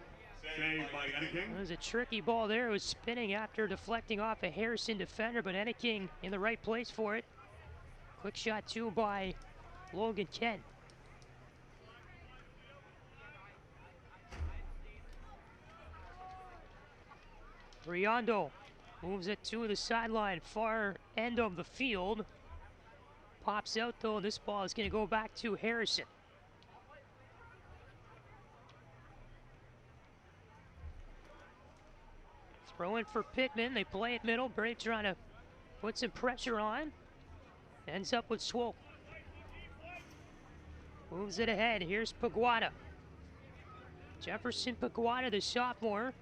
S14: saved by Enneking.
S6: It was a tricky ball there. It was spinning after deflecting off a Harrison defender, but Enneking in the right place for it. Quick shot too by Logan Kent. Riondo moves it to the sideline, far end of the field. Pops out though, this ball is going to go back to Harrison. Throw in for Pittman, they play it middle. Brave trying to put some pressure on. Ends up with Swope. Moves it ahead, here's Paguada. Jefferson Paguada, the sophomore.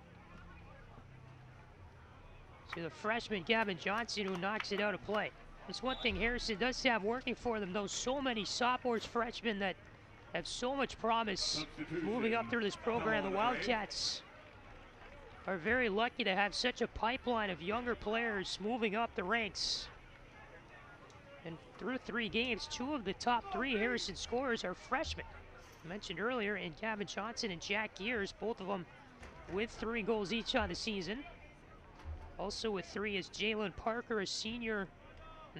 S6: To the freshman Gavin Johnson, who knocks it out of play. That's one thing Harrison does have working for them, though. So many sophomores, freshmen that have so much promise moving up through this program. The Wildcats are very lucky to have such a pipeline of younger players moving up the ranks. And through 3 games, 2 of the top 3 Harrison scorers are freshmen. I mentioned earlier, in Gavin Johnson and Jack Gears, both of them with 3 goals each on the season. Also with 3 is Jalen Parker, a senior,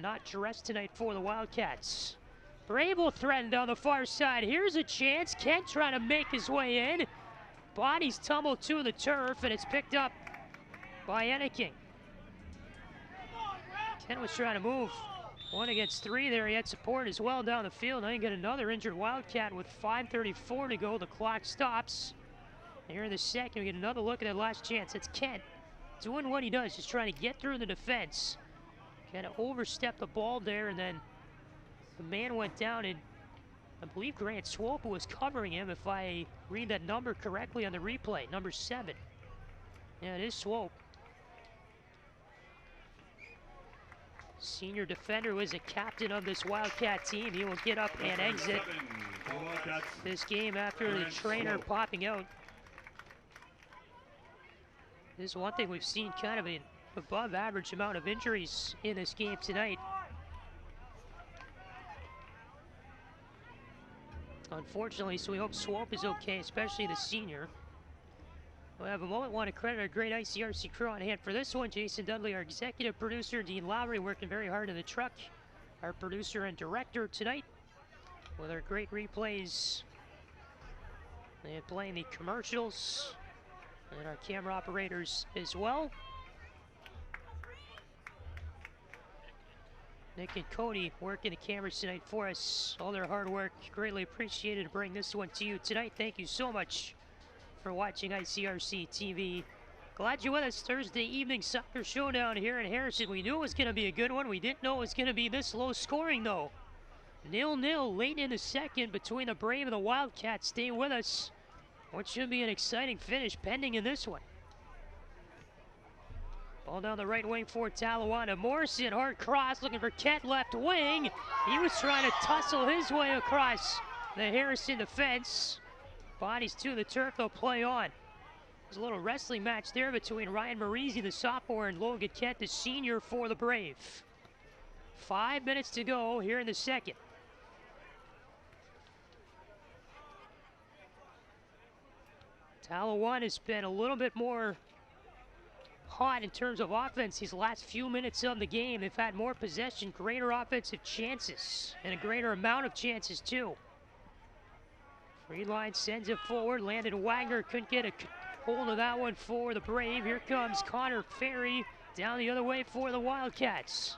S6: not dressed tonight for the Wildcats. Brave will threaten down the far side. Here's a chance. Kent trying to make his way in. Bodies tumble to the turf, and it's picked up by Enneking. Kent was trying to move 1 against 3 there. He had support as well down the field. Now you get another injured Wildcat with 5:34 to go. The clock stops. Here in the second, we get another look at that last chance. It's Kent doing what he does, just trying to get through the defense. Kind of overstepped the ball there, and then the man went down, and I believe Grant Swope was covering him, if I read that number correctly on the replay, number 7. Yeah, it is Swope. Senior defender was a captain of this Wildcat team. He will get up and exit this game after the trainer popping out. This is one thing we've seen, kind of an above average amount of injuries in this game tonight. Unfortunately, so we hope Swope is okay, especially the senior. We'll have a moment. Want to credit our great ICRC crew on hand for this one. Jason Dudley, our executive producer, Dean Lowry working very hard in the truck, our producer and director tonight with our great replays and playing the commercials. And our camera operators as well. Nick and Cody working the cameras tonight for us. All their hard work, greatly appreciated to bring this one to you tonight. Thank you so much for watching ICRC-TV. Glad you're with us. Thursday evening soccer showdown here in Harrison. We knew it was going to be a good one. We didn't know it was going to be this low scoring, though. 0-0 late in the second between the Brave and the Wildcats. Stay with us. What should be an exciting finish pending in this one. Ball down the right wing for Talawanda. Morrison, hard cross, looking for Kent left wing. He was trying to tussle his way across the Harrison defense. Bodies to the turf, they'll play on. There's a little wrestling match there between Ryan Marizzi, the sophomore, and Logan Kent, the senior for the Brave. 5 minutes to go here in the second. Talawanda has been a little bit more hot in terms of offense these last few minutes of the game. They've had more possession, greater offensive chances, and a greater amount of chances too. Friedline sends it forward. Landon Wagner couldn't get a hold of that one for the Brave. Here comes Connor Ferry down the other way for the Wildcats.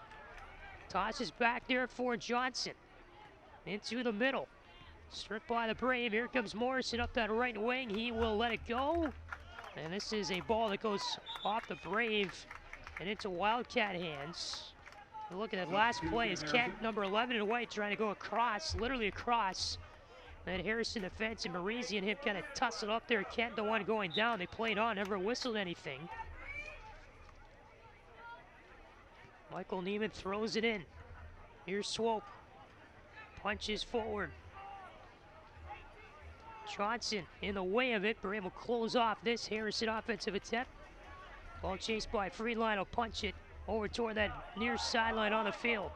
S6: Tosses back there for Johnson. Into the middle.
S36: Stripped by the Brave. Here comes Morrison up that right wing. He will let it go. And this is a ball that goes off the Brave and into Wildcat hands. And look at that last play is Kent, number 11 in white, trying to go across, literally across. That Harrison defense and Marisi and him kind of tussle up there. Kent the one going down. They played on, never whistled anything. Michael Neiman throws it in. Here's Swope. Punches forward. Johnson in the way of it. Brave will close off this Harrison offensive attempt. Ball chased by Friedline will punch it over toward that near sideline on the field.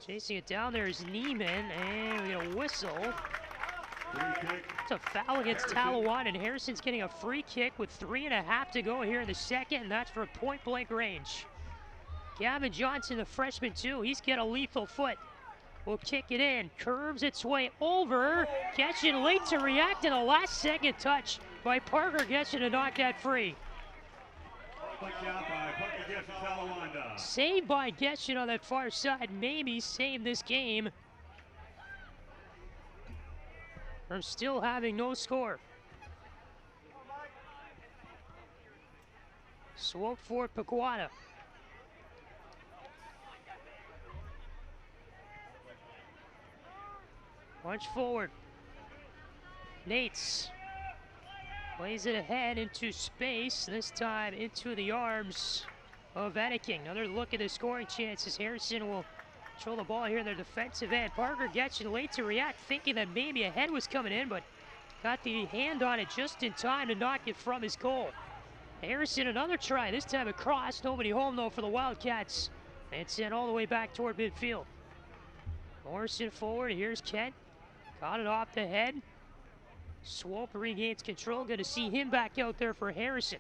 S36: Chasing it down there is Neiman, and we get a whistle. It's a foul against Talawanda, and Harrison's getting a free kick with 3.5 to go here in the second, and that's for point-blank range. Gavin Johnson, the freshman too, he's got a lethal foot. Will kick it in, curves its way over. Getchin late to react, and a last-second touch by Parker Getchin to knock that free. Saved by Getchin on that far side, maybe save this game from still having no score. Swope for Pequota. Punch forward. Nates plays it ahead into space, this time into the arms of Enneking. Another look at the scoring chances. Harrison will control the ball here in their defensive end. Parker Getchin late to react, thinking that maybe a head was coming in, but got the hand on it just in time to knock it from his goal. Harrison another try, this time across. Nobody home though for the Wildcats. And sent all the way back toward midfield. Morrison forward, here's Kent. Got it off the head. Swope regains control. Good to see him back out there for Harrison.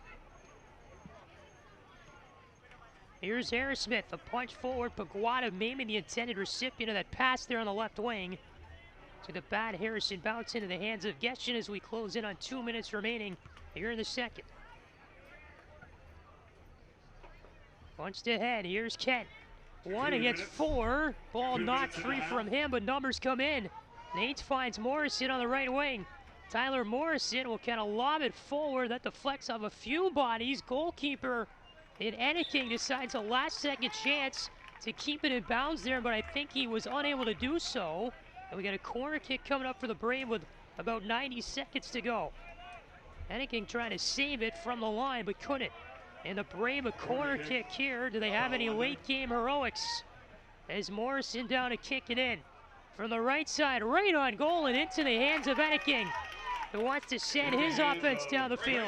S36: Here's Harrismith, a punch forward. Pequota maybe the intended recipient of that pass there on the left wing. To the bad Harrison, bounce into the hands of Getchin as we close in on 2 minutes remaining here in the second. Punched ahead, here's Kent. 1 against 4. Ball knocked free from him, but numbers come in. Nates finds Morrison on the right wing. Tyler Morrison will kind of lob it forward. That deflects off a few bodies. Goalkeeper in Enneking decides a last-second chance to keep it in bounds there, but I think he was unable to do so. And we got a corner kick coming up for the Brave with about 90 seconds to go. Enneking trying to save it from the line, but couldn't. And the Brave a corner kick here. Do they have any late-game heroics? As Morrison down to kick it in. From the right side, right on goal and into the hands of Enneking, who wants to send his offense down the field.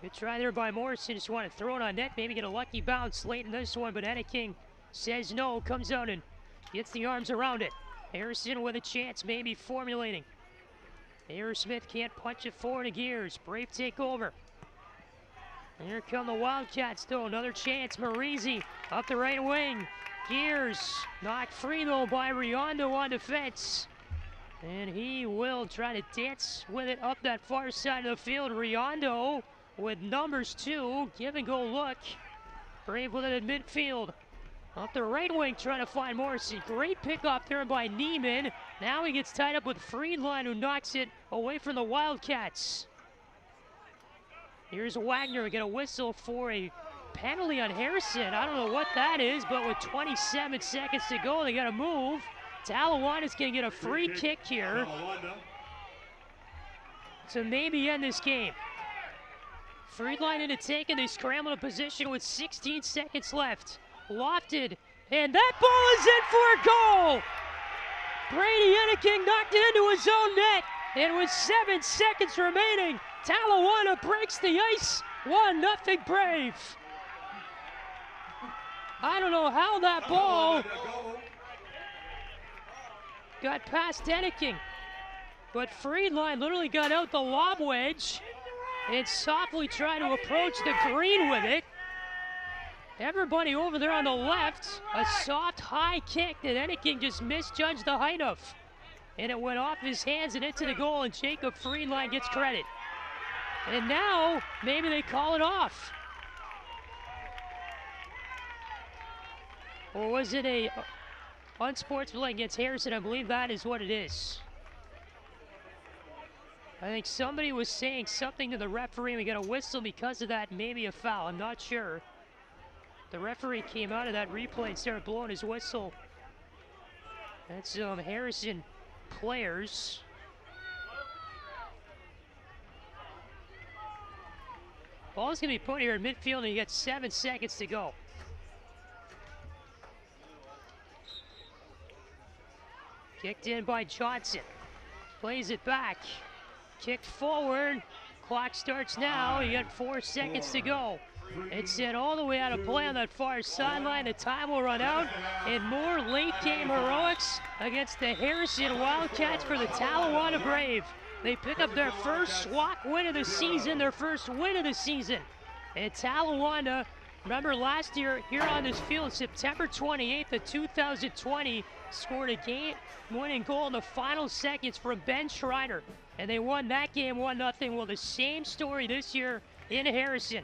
S36: Good try there by Morrison, just want to throw it on net, maybe get a lucky bounce late in this one, but Enneking says no, comes out and gets the arms around it. Harrison with a chance, maybe formulating. Smith can't punch it forward in gears. Brave take over. And here come the Wildcats though, another chance. Marisi up the right wing. Gears knocked free though by Riondo on defense. And he will try to dance with it up that far side of the field. Riondo with numbers 2, give and go look. Brave with it at midfield. Up the right wing trying to find Morrison. Great pick off there by Neiman. Now he gets tied up with Friedline who knocks it away from the Wildcats. Here's Wagner, we get a whistle for a penalty on Harrison. I don't know what that is, but with 27 seconds to go, they got to move. Talawanda's going to get a free kick here to maybe end this game. Friedline into taking, they scramble to position with 16 seconds left. Lofted, and that ball is in for a goal! Brady Enneking knocked it into his own net, and with 7 seconds remaining, Talawanda breaks the ice, 1-0 Brave. I don't know how that ball got past Enneking, but Friedline literally got out the lob wedge and softly tried to approach the green with it. Everybody over there on the left, a soft high kick that Enneking just misjudged the height of. And it went off his hands and into the goal, and Jacob Friedline gets credit. And now, maybe they call it off. Or was it a
S6: unsportsmanlike against Harrison. I believe that is what it is. I think somebody was saying something to the referee. We got a whistle because of that, maybe a foul. I'm not sure. The referee came out of that replay and started blowing his whistle. That's Harrison players. Ball's going to be put here in midfield, and you got 7 seconds to go. Kicked in by Johnson. Plays it back. Kicked forward. Clock starts now. You got 4 seconds to go. It's sent all the way out of play on that far sideline. The time will run out. And more late game heroics against the Harrison Wildcats for the Talawanda Brave. They pick up their first SWAC win of the season, their first win of the season. And Talawanda, remember last year here on this field, September 28th of 2020, scored a game-winning goal in the final seconds from Ben Schreider. And they won that game 1-0. Well, the same story this year in Harrison.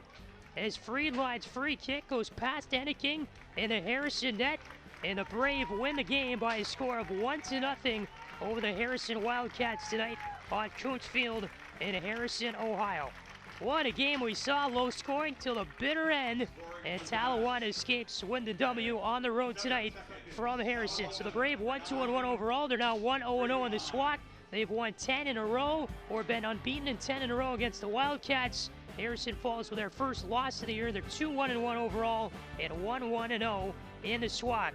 S6: As Friedline's free kick goes past Enneking in the Harrison net, and the Brave win the game by a score of 1-0 over the Harrison Wildcats tonight on Coontz Field in Harrison, Ohio. What a game we saw, low scoring till the bitter end, and Talawanda escapes win the W on the road tonight from Harrison. So the Brave 1-2-1 overall. They're now 1-0-0 in the SWAC. They've won 10 in a row, or been unbeaten in 10 in a row against the Wildcats. Harrison falls with their first loss of the year. They're 2-1-1 overall and 1-1-0 in the SWAC.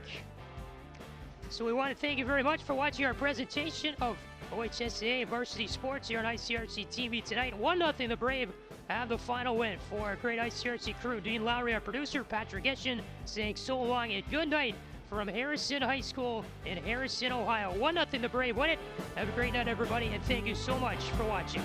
S6: So we want to thank you very much for watching our presentation of OHSAA Varsity Sports here on ICRC-TV tonight. 1-0 the Brave have the final win. For our great ICRC crew, Dean Lowry, our producer, Patrick Etchen, saying so long and good night from Harrison High School in Harrison, Ohio. 1-0 the Brave win it. Have a great night, everybody, and thank you so much for watching.